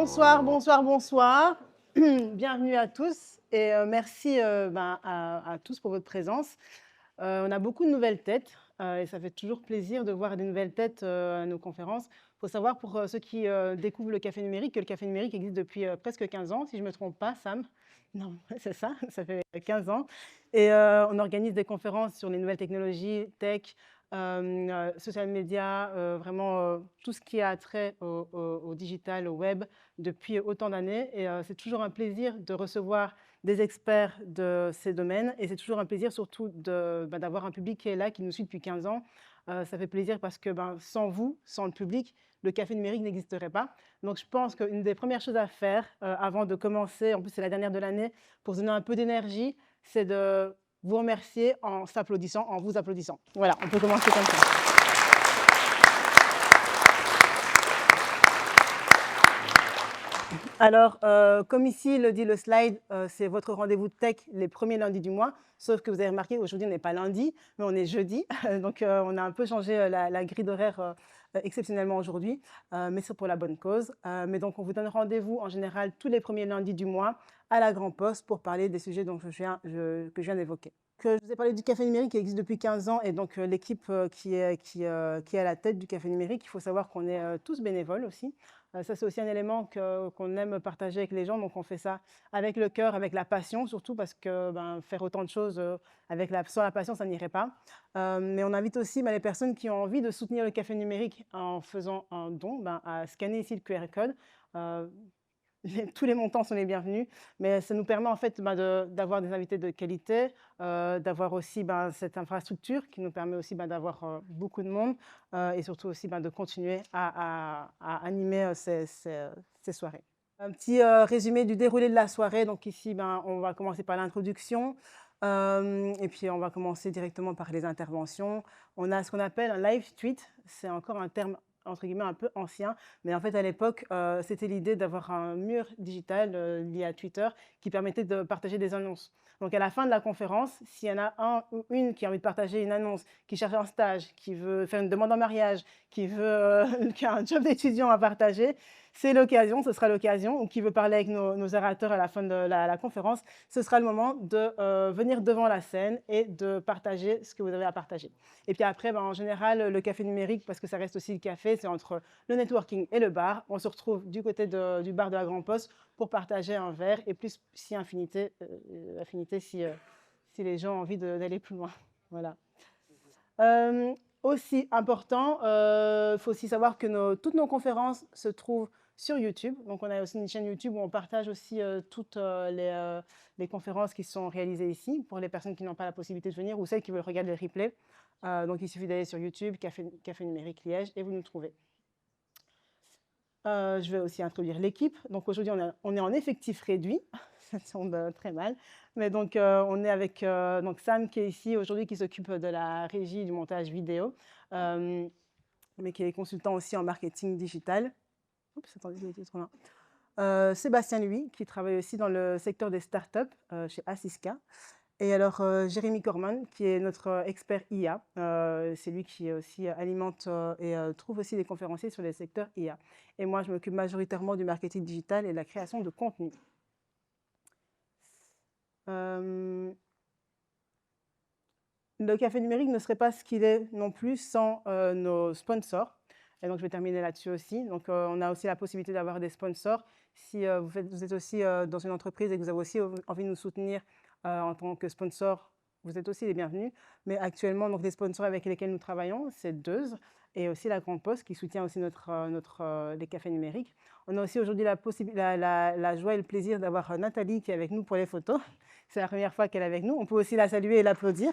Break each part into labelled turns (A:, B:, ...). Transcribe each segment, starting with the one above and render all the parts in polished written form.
A: Bonsoir, bonsoir, bonsoir. Bienvenue à tous et merci à tous pour votre présence. On a beaucoup de nouvelles têtes et ça fait toujours plaisir de voir des nouvelles têtes à nos conférences. Il faut savoir pour ceux qui découvrent le café numérique que le café numérique existe depuis presque 15 ans, si je ne me trompe pas, Sam. Non, c'est ça, ça fait 15 ans. Et on organise des conférences sur les nouvelles technologies, tech, social media, vraiment tout ce qui a trait au digital, au web, depuis autant d'années. Et c'est toujours un plaisir de recevoir des experts de ces domaines. Et c'est toujours un plaisir surtout d'avoir un public qui est là, qui nous suit depuis 15 ans. Ça fait plaisir parce que sans vous, sans le public, le café numérique n'existerait pas. Donc je pense qu'une des premières choses à faire avant de commencer, en plus c'est la dernière de l'année, pour se donner un peu d'énergie, c'est de vous remercier en s'applaudissant, en vous applaudissant. Voilà, on peut commencer comme ça. Alors, comme ici le dit le slide, c'est votre rendez-vous tech les premiers lundis du mois, sauf que vous avez remarqué aujourd'hui on n'est pas lundi, mais on est jeudi, donc on a un peu changé la grille d'horaire exceptionnellement aujourd'hui, mais c'est pour la bonne cause. Mais donc on vous donne rendez-vous en général tous les premiers lundis du mois à la Grand Poste pour parler des sujets que je viens d'évoquer. Je vous ai parlé du café numérique qui existe depuis 15 ans et donc l'équipe qui est à la tête du café numérique, il faut savoir qu'on est tous bénévoles aussi. Ça, c'est aussi un élément qu'on aime partager avec les gens. Donc, on fait ça avec le cœur, avec la passion, surtout parce que faire autant de choses sans la passion, ça n'irait pas. Mais on invite aussi les personnes qui ont envie de soutenir le café numérique en faisant un don, à scanner ici le QR code. Tous les montants sont les bienvenus, mais ça nous permet en fait d'avoir des invités de qualité, d'avoir aussi cette infrastructure qui nous permet aussi d'avoir beaucoup de monde et surtout aussi de continuer à animer ces soirées. Un petit résumé du déroulé de la soirée. Donc ici, on va commencer par l'introduction et puis on va commencer directement par les interventions. On a ce qu'on appelle un live tweet. C'est encore un terme entre guillemets un peu ancien, mais en fait à l'époque c'était l'idée d'avoir un mur digital lié à Twitter qui permettait de partager des annonces. Donc à la fin de la conférence, s'il y en a un ou une qui a envie de partager une annonce, qui cherche un stage, qui veut faire une demande en mariage, qui a un job d'étudiant à partager, c'est l'occasion, ce sera l'occasion, ou qui veut parler avec nos orateurs à la fin de la conférence, ce sera le moment de venir devant la scène et de partager ce que vous avez à partager. Et puis après, en général, le café numérique, parce que ça reste aussi le café, c'est entre le networking et le bar. On se retrouve du côté du bar de la Grand Poste pour partager un verre et plus si affinité si les gens ont envie d'aller plus loin. Voilà. Aussi important, il faut aussi savoir que toutes nos conférences se trouvent sur YouTube. Donc, on a aussi une chaîne YouTube où on partage aussi toutes les conférences qui sont réalisées ici pour les personnes qui n'ont pas la possibilité de venir ou celles qui veulent regarder le replay. Donc, il suffit d'aller sur YouTube, Café Numérique Liège, et vous nous trouvez. Je vais aussi introduire l'équipe. Donc, aujourd'hui, on est en effectif réduit. Ça tombe très mal. Mais donc, on est avec donc Sam qui est ici aujourd'hui, qui s'occupe de la régie du montage vidéo, mais qui est consultant aussi en marketing digital. Oups, attendez, j'ai été trop loin. Sébastien, lui, qui travaille aussi dans le secteur des startups chez Assiska. Et alors, Jérémy Corman, qui est notre expert IA. C'est lui qui aussi alimente et trouve aussi des conférenciers sur les secteurs IA. Et moi, je m'occupe majoritairement du marketing digital et de la création de contenu. Le café numérique ne serait pas ce qu'il est non plus sans nos sponsors. Et donc, je vais terminer là-dessus aussi. Donc, on a aussi la possibilité d'avoir des sponsors. Si vous êtes aussi dans une entreprise et que vous avez aussi envie de nous soutenir en tant que sponsor, vous êtes aussi les bienvenus. Mais actuellement, donc, les sponsors avec lesquels nous travaillons, c'est Deuze et aussi la Grande Poste qui soutient aussi les cafés numériques. On a aussi aujourd'hui la joie et le plaisir d'avoir Nathalie qui est avec nous pour les photos. C'est la première fois qu'elle est avec nous. On peut aussi la saluer et l'applaudir.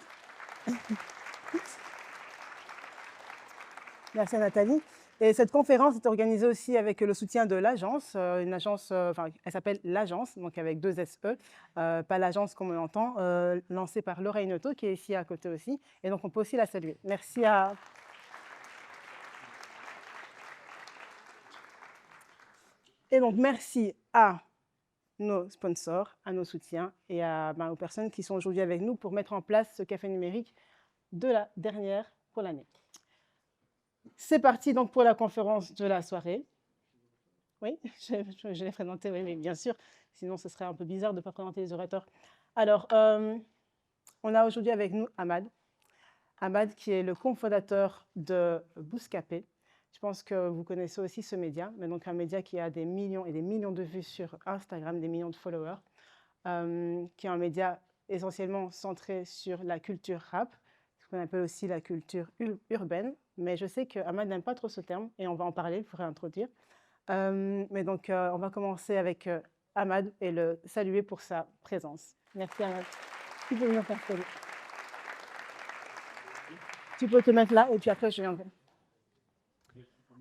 A: Merci à Nathalie. Et cette conférence est organisée aussi avec le soutien de l'agence, une agence, elle s'appelle l'agence, donc avec 2 SE, pas l'agence comme on l'entend, lancée par Lorraine Auto, qui est ici à côté aussi. Et donc on peut aussi la saluer. Merci à... Et donc merci à nos sponsors, à nos soutiens et aux personnes qui sont aujourd'hui avec nous pour mettre en place ce café numérique de la dernière pour l'année. C'est parti donc pour la conférence de la soirée. Oui, je l'ai présenté, oui, mais bien sûr. Sinon, ce serait un peu bizarre de ne pas présenter les orateurs. Alors, on a aujourd'hui avec nous Ahmad. Ahmad, qui est le cofondateur de Bouscapé. Je pense que vous connaissez aussi ce média, mais donc un média qui a des millions et des millions de vues sur Instagram, des millions de followers, qui est un média essentiellement centré sur la culture rap, ce qu'on appelle aussi la culture urbaine. Mais je sais que Ahmad n'aime pas trop ce terme, et on va en parler, il faudrait introduire. Mais donc, on va commencer avec Ahmad et le saluer pour sa présence. Merci Ahmad. Tu peux venir t'installer. Tu peux te mettre là et puis après je viendrai.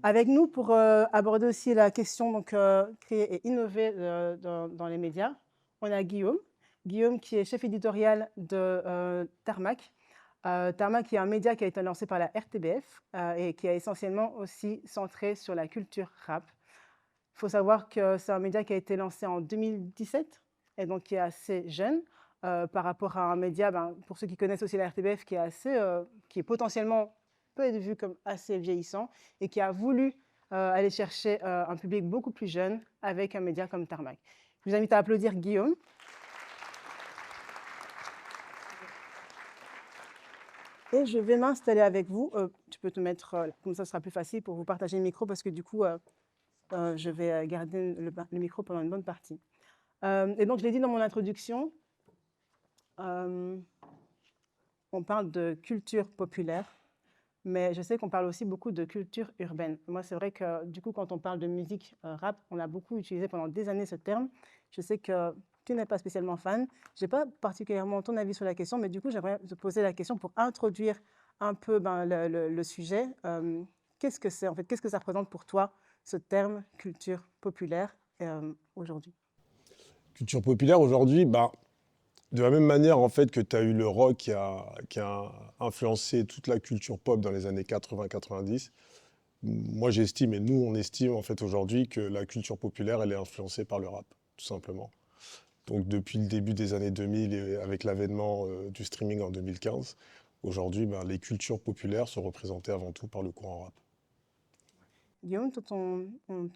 A: Avec nous pour aborder aussi la question donc créer et innover dans les médias, on a Guillaume. Guillaume qui est chef éditorial de Tarmac. Tarmac qui est un média qui a été lancé par la RTBF et qui est essentiellement aussi centré sur la culture rap. Il faut savoir que c'est un média qui a été lancé en 2017 et donc qui est assez jeune par rapport à un média, pour ceux qui connaissent aussi la RTBF, qui est potentiellement peut être vu comme assez vieillissant et qui a voulu aller chercher un public beaucoup plus jeune avec un média comme Tarmac. Je vous invite à applaudir Guillaume. Et je vais m'installer avec vous. Tu peux te mettre, comme ça sera plus facile pour vous partager le micro parce que du coup, je vais garder le micro pendant une bonne partie. Et donc, je l'ai dit dans mon introduction, on parle de culture populaire, mais je sais qu'on parle aussi beaucoup de culture urbaine. Moi, c'est vrai que du coup, quand on parle de musique rap, on a beaucoup utilisé pendant des années ce terme. Je sais que tu n'es pas spécialement fan. Je n'ai pas particulièrement ton avis sur la question, mais du coup, j'aimerais te poser la question pour introduire un peu le sujet. Qu'est-ce que c'est en fait? Qu'est-ce que ça représente pour toi, ce terme culture populaire aujourd'hui?
B: Culture populaire aujourd'hui, de la même manière en fait que tu as eu le rock qui a influencé toute la culture pop dans les années 80-90, moi j'estime, et nous on estime en fait aujourd'hui que la culture populaire elle est influencée par le rap, tout simplement. Donc depuis le début des années 2000 et avec l'avènement du streaming en 2015, aujourd'hui les cultures populaires sont représentées avant tout par le courant rap.
A: Guillaume, ton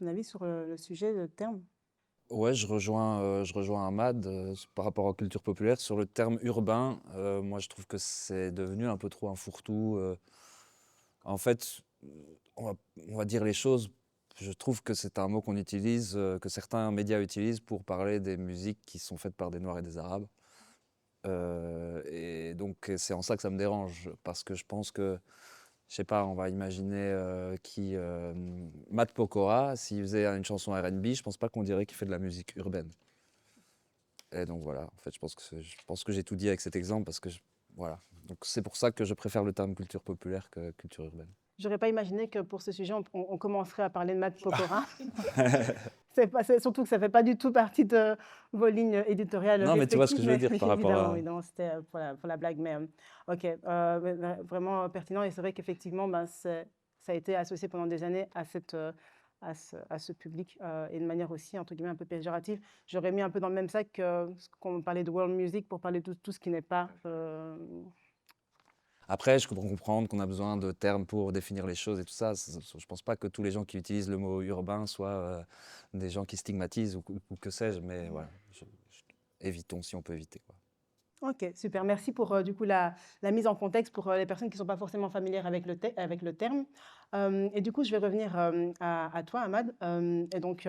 A: avis sur le sujet, le terme?
C: Ouais, je rejoins Ahmad par rapport aux culture populaire. Sur le terme urbain, moi je trouve que c'est devenu un peu trop un fourre-tout. En fait, on va dire les choses. Je trouve que c'est un mot qu'on utilise, que certains médias utilisent pour parler des musiques qui sont faites par des Noirs et des Arabes. Et donc c'est en ça que ça me dérange, parce que je pense que, je sais pas, on va imaginer Matt Pokora, s'il faisait une chanson R&B, je pense pas qu'on dirait qu'il fait de la musique urbaine. Et donc voilà, en fait, je pense que j'ai tout dit avec cet exemple, parce que voilà. Donc c'est pour ça que je préfère le terme culture populaire que culture urbaine.
A: J'aurais pas imaginé que pour ce sujet, on commencerait à parler de Matt Pokora. Surtout que ça fait pas du tout partie de vos lignes éditoriales
C: Non, mais tu vois ce que
A: respectives,
C: je veux
A: mais
C: dire par rapport
A: évidemment,
C: à...
A: évidemment, c'était pour la blague. Mais ok, vraiment pertinent. Et c'est vrai qu'effectivement, ça a été associé pendant des années à à ce public et de manière aussi, entre guillemets, un peu péjorative. J'aurais mis un peu dans le même sac qu'on parlait de world music pour parler de tout ce qui n'est pas
C: Après, je comprends comprendre qu'on a besoin de termes pour définir les choses et tout ça. Je pense pas que tous les gens qui utilisent le mot urbain soient des gens qui stigmatisent ou que sais-je, mais voilà, évitons si on peut éviter, quoi.
A: Ok, super. Merci pour du coup la mise en contexte pour les personnes qui ne sont pas forcément familières avec avec le terme. Et du coup, je vais revenir à toi, Ahmad. Et donc,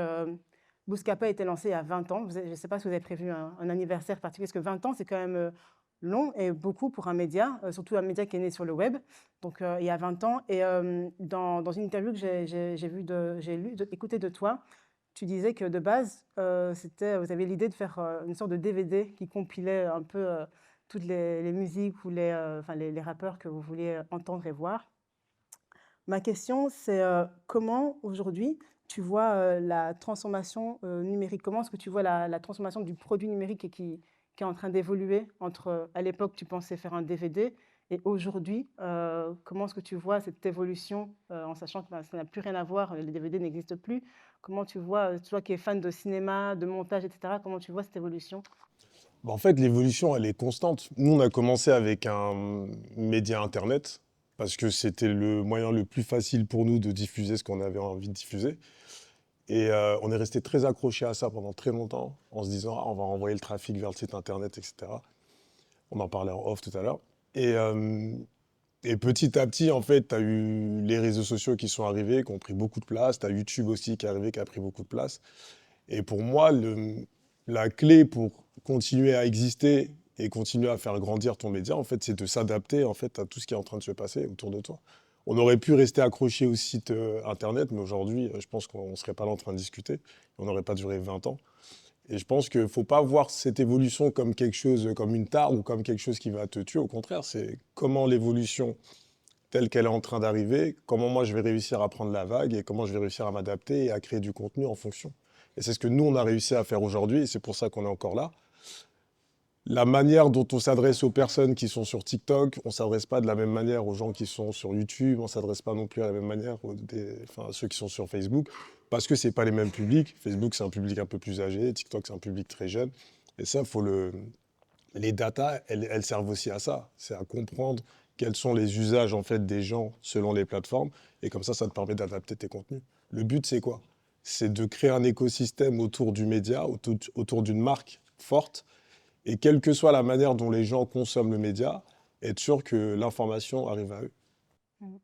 A: Bouscapé a été lancé il y a 20 ans. Je ne sais pas si vous avez prévu un anniversaire particulier, parce que 20 ans, c'est quand même long et beaucoup pour un média, surtout un média qui est né sur le web. Donc, il y a 20 ans. Et dans une interview que écoutée de toi, tu disais que de base, vous avez l'idée de faire une sorte de DVD qui compilait un peu toutes les musiques ou enfin, les rappeurs que vous vouliez entendre et voir. Ma question, c'est comment aujourd'hui tu vois la transformation numérique? Comment est-ce que tu vois la transformation du produit numérique qui est en train d'évoluer entre, à l'époque, tu pensais faire un DVD et aujourd'hui, comment est-ce que tu vois cette évolution en sachant que ça n'a plus rien à voir, les DVD n'existent plus. Comment tu vois, toi qui es fan de cinéma, de montage, etc., comment tu vois cette évolution?
B: En fait, l'évolution, elle est constante. Nous, on a commencé avec un média Internet parce que c'était le moyen le plus facile pour nous de diffuser ce qu'on avait envie de diffuser. Et on est resté très accroché à ça pendant très longtemps, en se disant, ah, on va renvoyer le trafic vers le site internet, etc. On en parlait en off tout à l'heure. Et, euh, et petit à petit, en fait, tu as eu les réseaux sociaux qui sont arrivés, qui ont pris beaucoup de place. Tu as YouTube aussi qui est arrivé, qui a pris beaucoup de place. Et pour moi, la clé pour continuer à exister et continuer à faire grandir ton média, en fait, c'est de s'adapter en fait, à tout ce qui est en train de se passer autour de toi. On aurait pu rester accroché au site internet, mais aujourd'hui, je pense qu'on ne serait pas là en train de discuter. On n'aurait pas duré 20 ans. Et je pense qu'il ne faut pas voir cette évolution comme quelque chose, comme une tare ou comme quelque chose qui va te tuer. Au contraire, c'est comment l'évolution telle qu'elle est en train d'arriver, comment moi je vais réussir à prendre la vague et comment je vais réussir à m'adapter et à créer du contenu en fonction. Et c'est ce que nous, on a réussi à faire aujourd'hui et c'est pour ça qu'on est encore là. La manière dont on s'adresse aux personnes qui sont sur TikTok, on ne s'adresse pas de la même manière aux gens qui sont sur YouTube, on ne s'adresse pas non plus à la même manière à ceux qui sont sur Facebook, parce que ce n'est pas les mêmes publics. Facebook, c'est un public un peu plus âgé, TikTok, c'est un public très jeune. Et ça, les datas, elles servent aussi à ça. C'est à comprendre quels sont les usages en fait, des gens selon les plateformes. Et comme ça te permet d'adapter tes contenus. Le but, c'est quoi? C'est de créer un écosystème autour du média, autour d'une marque forte. Et quelle que soit la manière dont les gens consomment le média, être sûr que l'information arrive à eux.
A: Mmh.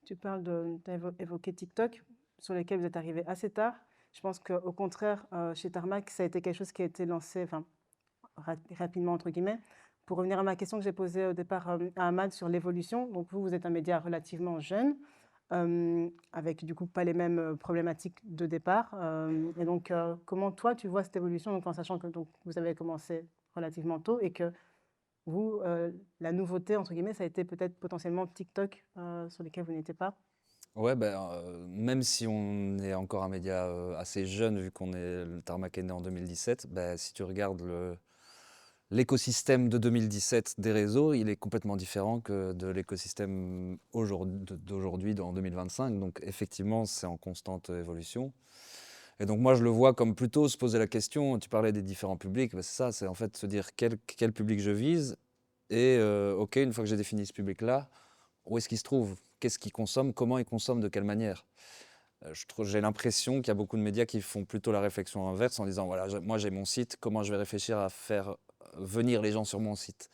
A: Tu parles tu as évoqué TikTok, sur lesquels vous êtes arrivé assez tard. Je pense qu'au contraire, chez Tarmac, ça a été quelque chose qui a été lancé, enfin, rapidement, entre guillemets. Pour revenir à ma question que j'ai posée au départ à Ahmad sur l'évolution, donc vous êtes un média relativement jeune, avec du coup pas les mêmes problématiques de départ. Et donc, comment toi, tu vois cette évolution, donc, en sachant que donc, vous avez commencé relativement tôt et que vous, la nouveauté, entre guillemets, ça a été peut-être potentiellement TikTok, sur lesquels vous n'étiez pas.
C: Ouais, ben, même si on est encore un média assez jeune, vu le Tarmac est né en 2017, ben, si tu regardes l'écosystème de 2017 des réseaux, il est complètement différent que de l'écosystème d'aujourd'hui, en 2025. Donc effectivement, c'est en constante évolution. Et donc moi, je le vois comme plutôt se poser la question, tu parlais des différents publics, ben, c'est ça, c'est en fait se dire quel public je vise. Et ok, une fois que j'ai défini ce public-là, où est-ce qu'il se trouve? Qu'est-ce qu'il consomme? Comment il consomme? De quelle manière? J'ai l'impression qu'il y a beaucoup de médias qui font plutôt la réflexion inverse en disant, voilà, moi j'ai mon site, comment je vais réfléchir à faire venir les gens sur mon site?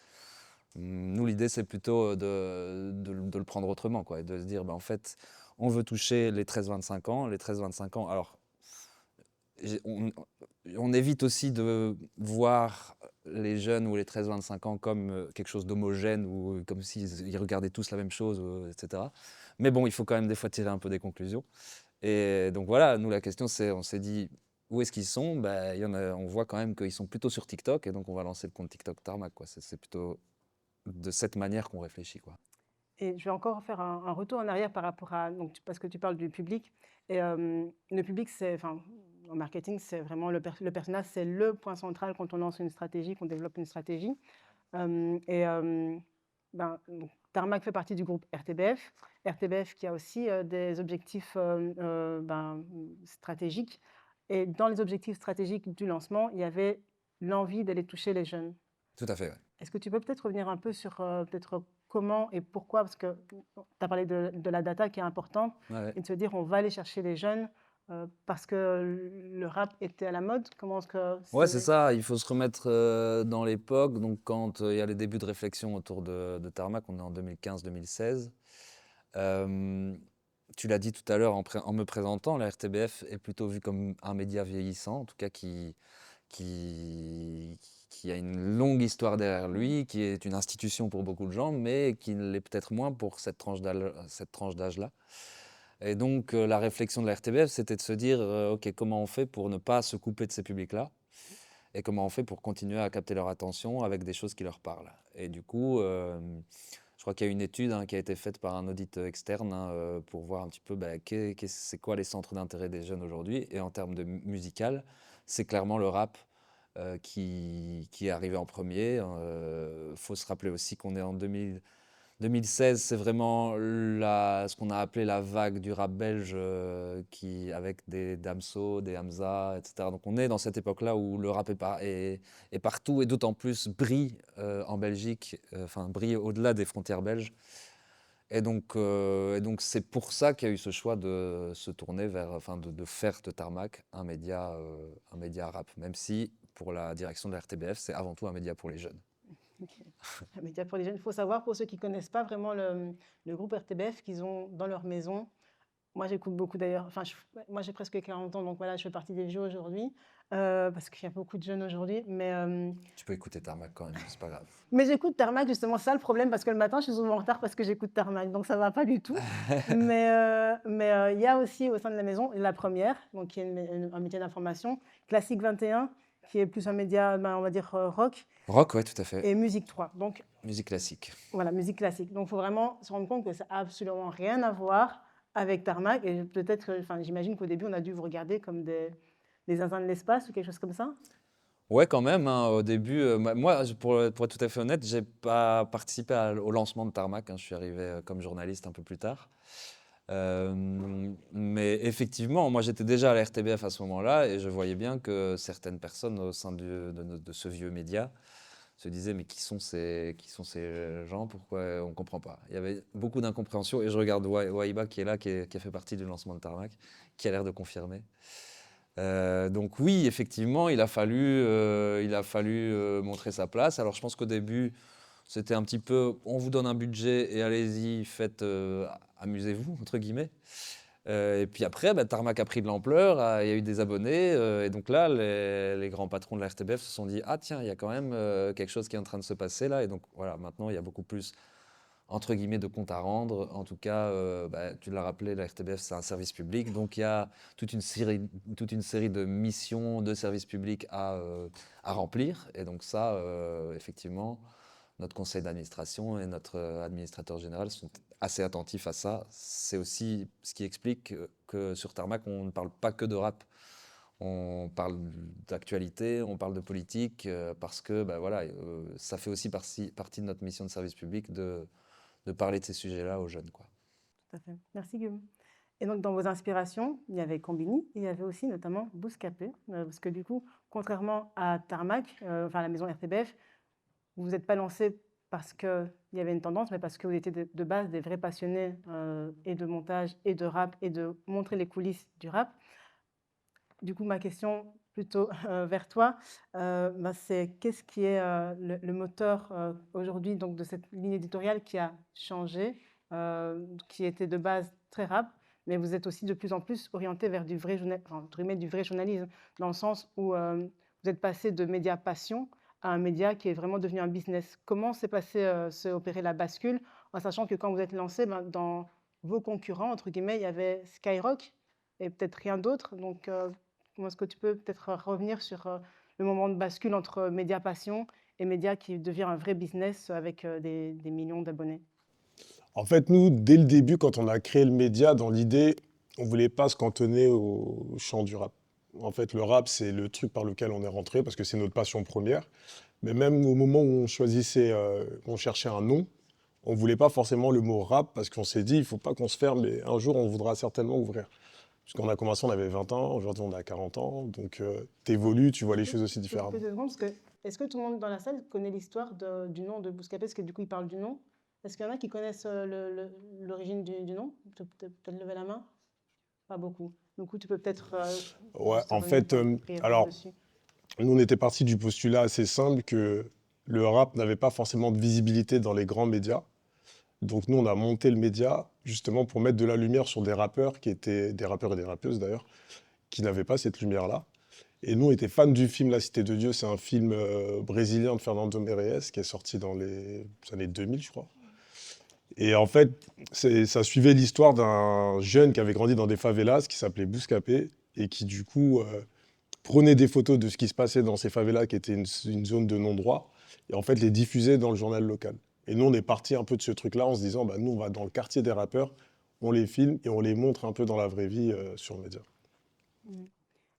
C: Nous, l'idée, c'est plutôt de le prendre autrement, quoi, et de se dire, en fait, on veut toucher les 13-25 ans. Les 13-25 ans, alors, on, on évite aussi de voir les jeunes ou les 13-25 ans comme quelque chose d'homogène ou comme s'ils regardaient tous la même chose, etc. Mais bon, il faut quand même des fois tirer un peu des conclusions. Et donc voilà, nous la question c'est, on s'est dit, où est-ce qu'ils sont? On voit quand même qu'ils sont plutôt sur TikTok et donc on va lancer le compte TikTok Tarmac, quoi. C'est plutôt de cette manière qu'on réfléchit, quoi.
A: Et je vais encore faire un retour en arrière par rapport à, donc, parce que tu parles du public. Et le public, enfin, en marketing, c'est vraiment le personnage, c'est le point central quand on lance une stratégie, qu'on développe une stratégie. Donc, Tarmac fait partie du groupe RTBF. RTBF qui a aussi des objectifs stratégiques. Et dans les objectifs stratégiques du lancement, il y avait l'envie d'aller toucher les jeunes.
C: Tout à fait, ouais.
A: Est-ce que tu peux peut-être revenir un peu sur peut-être comment et pourquoi? Parce que tu as parlé de la data qui est importante,
C: Ouais, ouais.
A: et de se dire on va aller chercher les jeunes parce que le rap était à la mode. Comment est-ce que
C: Ouais, c'est
A: c'est...
C: ça, il faut se remettre dans l'époque. Donc, quand il y a les débuts de réflexion autour de Tarmac, on est en 2015-2016. Tu l'as dit tout à l'heure en me présentant, la RTBF est plutôt vue comme un média vieillissant, en tout cas qui, qui a une longue histoire derrière lui, qui est une institution pour beaucoup de gens, mais qui ne l'est peut-être moins pour cette tranche d'âge-là. Et donc, la réflexion de la RTBF, c'était de se dire, OK, comment on fait pour ne pas se couper de ces publics-là? Et comment on fait pour continuer à capter leur attention avec des choses qui leur parlent? Et du coup, je crois qu'il y a une étude qui a été faite par un audit externe pour voir un petit peu c'est quoi les centres d'intérêt des jeunes aujourd'hui. Et en termes de musical, c'est clairement le rap qui est arrivé en premier. Faut se rappeler aussi qu'on est en 2016, c'est vraiment ce qu'on a appelé la vague du rap belge avec des Damso, des Hamza, etc. Donc on est dans cette époque-là où le rap est partout et d'autant plus brille en Belgique, enfin brille au-delà des frontières belges. Et donc c'est pour ça qu'il y a eu ce choix de se tourner vers, enfin de faire de Tarmac un média rap, même si pour la direction de la RTBF, c'est avant tout un média pour les jeunes.
A: Ok. Un média pour les jeunes. Il faut savoir, pour ceux qui ne connaissent pas vraiment le groupe RTBF qu'ils ont dans leur maison. Moi, j'écoute beaucoup d'ailleurs. Enfin, moi, j'ai presque 40 ans, donc voilà, je fais partie des vieux aujourd'hui, parce qu'il y a beaucoup de jeunes aujourd'hui.
C: Tu peux écouter Tarmac quand même, c'est pas grave.
A: Mais j'écoute Tarmac, justement, c'est ça le problème, parce que le matin, je suis souvent en retard parce que j'écoute Tarmac, donc ça va pas du tout. Il y a aussi au sein de la maison la première, donc qui est un média d'information, Classique 21, qui est plus un média, on va dire rock,
C: Rock, ouais, tout à fait.
A: et Musique 3. Donc
C: Musique classique.
A: voilà, musique classique. Donc il faut vraiment se rendre compte que ça n'a absolument rien à voir avec Tarmac. Et peut-être, enfin, j'imagine qu'au début, on a dû vous regarder comme des zinzins de l'espace ou quelque chose comme ça.
C: Ouais, quand même, hein, au début, moi, pour être tout à fait honnête, j'ai pas participé au lancement de Tarmac, hein, je suis arrivé comme journaliste un peu plus tard. Mais effectivement, moi j'étais déjà à la RTBF à ce moment-là et je voyais bien que certaines personnes au sein de ce vieux média se disaient mais qui sont ces gens, pourquoi on ne comprend pas. Il y avait beaucoup d'incompréhension et je regarde Waiba qui est là, qui a fait partie du lancement de Tarmac, qui a l'air de confirmer. Donc oui, effectivement, il a fallu montrer sa place. Alors je pense qu'au début, c'était un petit peu, on vous donne un budget et allez-y, faites, amusez-vous, entre guillemets. Et puis après, Tarmac a pris de l'ampleur, il y a eu des abonnés. Et donc là, les grands patrons de la RTBF se sont dit, ah tiens, il y a quand même quelque chose qui est en train de se passer là. Et donc voilà, maintenant, il y a beaucoup plus entre guillemets de compte à rendre. En tout cas, tu l'as rappelé, la RTBF, c'est un service public. Donc il y a toute une série de missions de service public à remplir. Et donc ça, effectivement, notre conseil d'administration et notre administrateur général sont assez attentifs à ça. C'est aussi ce qui explique que sur Tarmac, on ne parle pas que de rap. On parle d'actualité, on parle de politique, parce que voilà, ça fait aussi partie de notre mission de service public de parler de ces sujets-là aux jeunes, quoi.
A: Tout à fait. Merci Guillaume. Et donc, dans vos inspirations, il y avait Combini, et il y avait aussi notamment Bouscapé, parce que du coup, contrairement à Tarmac, enfin la maison RTBF, vous vous êtes pas lancé parce qu'il y avait une tendance, mais parce que vous étiez de base des vrais passionnés et de montage et de rap et de montrer les coulisses du rap. Du coup, ma question plutôt vers toi, c'est qu'est-ce qui est le moteur aujourd'hui donc, de cette ligne éditoriale qui a changé, qui était de base très rap, mais vous êtes aussi de plus en plus orienté vers du vrai, enfin, entre guillemets, du vrai journalisme, dans le sens où vous êtes passé de média passion à un média qui est vraiment devenu un business. Comment s'est opérée la bascule, en sachant que quand vous êtes lancé, dans vos concurrents, entre guillemets, il y avait Skyrock et peut-être rien d'autre. Donc, comment est-ce que tu peux peut-être revenir sur le moment de bascule entre média passion et média qui devient un vrai business avec des millions d'abonnés?
B: En fait, nous, dès le début, quand on a créé le média, dans l'idée, on ne voulait pas se cantonner au champ du rap. En fait, le rap, c'est le truc par lequel on est rentré parce que c'est notre passion première. Mais même au moment où on cherchait un nom, on ne voulait pas forcément le mot rap parce qu'on s'est dit, il ne faut pas qu'on se ferme, mais un jour, on voudra certainement ouvrir. Parce qu'on a commencé, on avait 20 ans, aujourd'hui, on a 40 ans. Donc, tu évolues, tu vois les choses aussi
A: Je peux te
B: différemment.
A: couper 2 secondes, parce que est-ce que tout le monde dans la salle connaît l'histoire du nom de Bouscapé? Parce que du coup, il parle du nom. Est-ce qu'il y en a qui connaissent l'origine du nom? Tu peux peut-être lever la main? Pas beaucoup. Du coup, tu peux peut-être
B: Ouais,
A: juste
B: en
A: revenir
B: fait,
A: brièvement
B: alors,
A: dessus.
B: nous, on était parti du postulat assez simple que le rap n'avait pas forcément de visibilité dans les grands médias. Donc nous, on a monté le média justement pour mettre de la lumière sur des rappeurs qui étaient des rappeurs et des rappeuses d'ailleurs, qui n'avaient pas cette lumière-là. Et nous, on était fans du film La Cité de Dieu. C'est un film brésilien de Fernando Meirelles qui est sorti dans les années 2000, je crois. Et en fait, ça suivait l'histoire d'un jeune qui avait grandi dans des favelas qui s'appelait Bouscapé et qui du coup prenait des photos de ce qui se passait dans ces favelas qui était une zone de non-droit et en fait les diffusait dans le journal local. Et nous, on est parti un peu de ce truc-là en se disant, bah, nous, on va dans le quartier des rappeurs, on les filme et on les montre un peu dans la vraie vie sur le média.
A: Mm.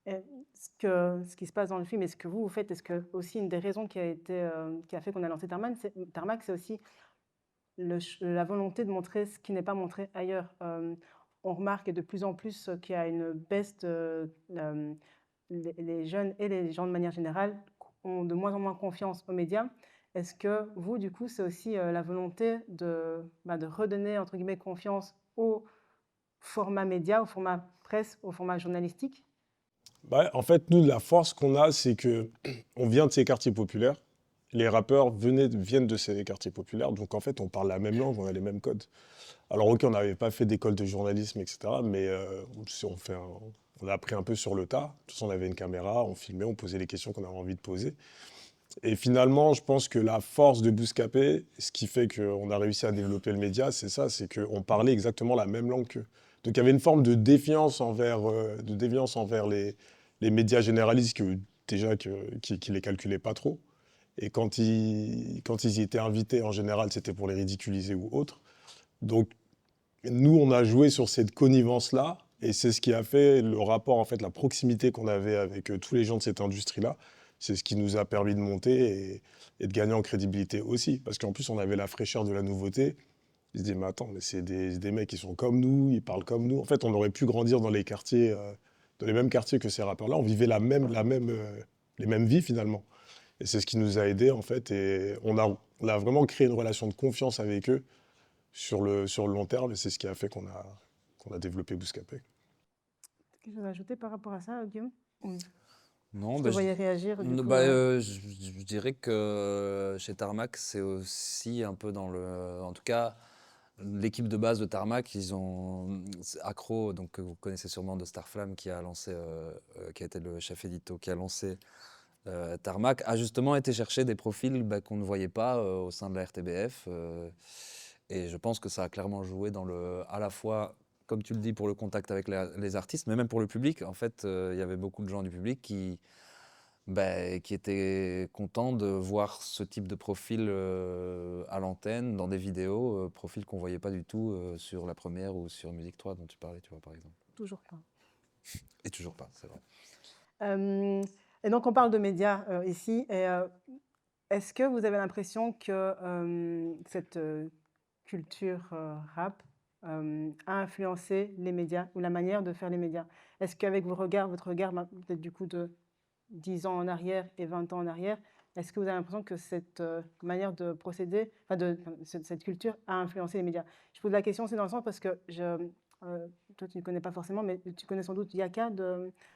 A: Et ce qui se passe dans le film et ce que vous faites, est-ce que aussi une des raisons qui a fait qu'on a lancé Tarmac, c'est aussi la volonté de montrer ce qui n'est pas montré ailleurs. On remarque de plus en plus qu'il y a une baisse les jeunes et les gens de manière générale ont de moins en moins confiance aux médias. Est-ce que vous, du coup, c'est aussi la volonté de redonner, entre guillemets, confiance au format média, au format presse, au format journalistique?
B: Bah, en fait, nous, la force qu'on a, c'est que on vient de ces quartiers populaires. Les rappeurs viennent de ces quartiers populaires. Donc, en fait, on parle la même langue, on a les mêmes codes. Alors, OK, on n'avait pas fait d'école de journalisme, etc. Mais si on a appris un peu sur le tas. De toute façon, on avait une caméra, on filmait, on posait les questions qu'on avait envie de poser. Et finalement, je pense que la force de Bouscapé, ce qui fait qu'on a réussi à développer le média, c'est ça, c'est qu'on parlait exactement la même langue qu'eux. Donc il y avait une forme de défiance envers les médias généralistes qui les calculaient pas trop. Et quand ils y étaient invités, en général, c'était pour les ridiculiser ou autre. Donc nous, on a joué sur cette connivence-là, et c'est ce qui a fait le rapport, en fait, la proximité qu'on avait avec tous les gens de cette industrie-là. C'est ce qui nous a permis de monter et de gagner en crédibilité aussi. Parce qu'en plus, on avait la fraîcheur de la nouveauté. Ils se disaient, mais attends, mais c'est des mecs qui sont comme nous, ils parlent comme nous. En fait, on aurait pu grandir dans les quartiers, dans les mêmes quartiers que ces rappeurs-là. On vivait les mêmes vies finalement. Et c'est ce qui nous a aidés, en fait. Et on a vraiment créé une relation de confiance avec eux sur le long terme. Et c'est ce qui a fait qu'on a développé Bouscapé.
A: Quelque chose à ajouter par rapport à ça, Guillaume?
C: Non,
A: Je te
C: bah,
A: voyais réagir, du coup.
C: je dirais que chez Tarmac, c'est aussi un peu dans le. En tout cas, l'équipe de base de Tarmac, ils ont. C'est Accro, donc que vous connaissez sûrement de Starflame, qui a lancé, qui a été le chef édito, qui a lancé Tarmac, a justement été chercher des profils qu'on ne voyait pas au sein de la RTBF. Et je pense que ça a clairement joué dans à la fois, comme tu le dis, pour le contact avec les artistes, mais même pour le public. En fait, il y avait beaucoup de gens du public qui étaient contents de voir ce type de profil à l'antenne, dans des vidéos, profil qu'on ne voyait pas du tout sur La Première ou sur Musique 3 dont tu parlais, tu vois, par exemple.
A: Toujours pas.
C: Et toujours pas, c'est vrai.
A: Et donc, on parle de médias ici. Et est-ce que vous avez l'impression que cette culture rap a influencé les médias ou la manière de faire les médias? Est-ce qu'avec votre regard peut-être du coup de 10 ans en arrière et 20 ans en arrière, est-ce que vous avez l'impression que cette manière de procéder, cette culture a influencé les médias? Je pose la question, c'est dans le sens parce que toi, tu ne connais pas forcément, mais tu connais sans doute Yaka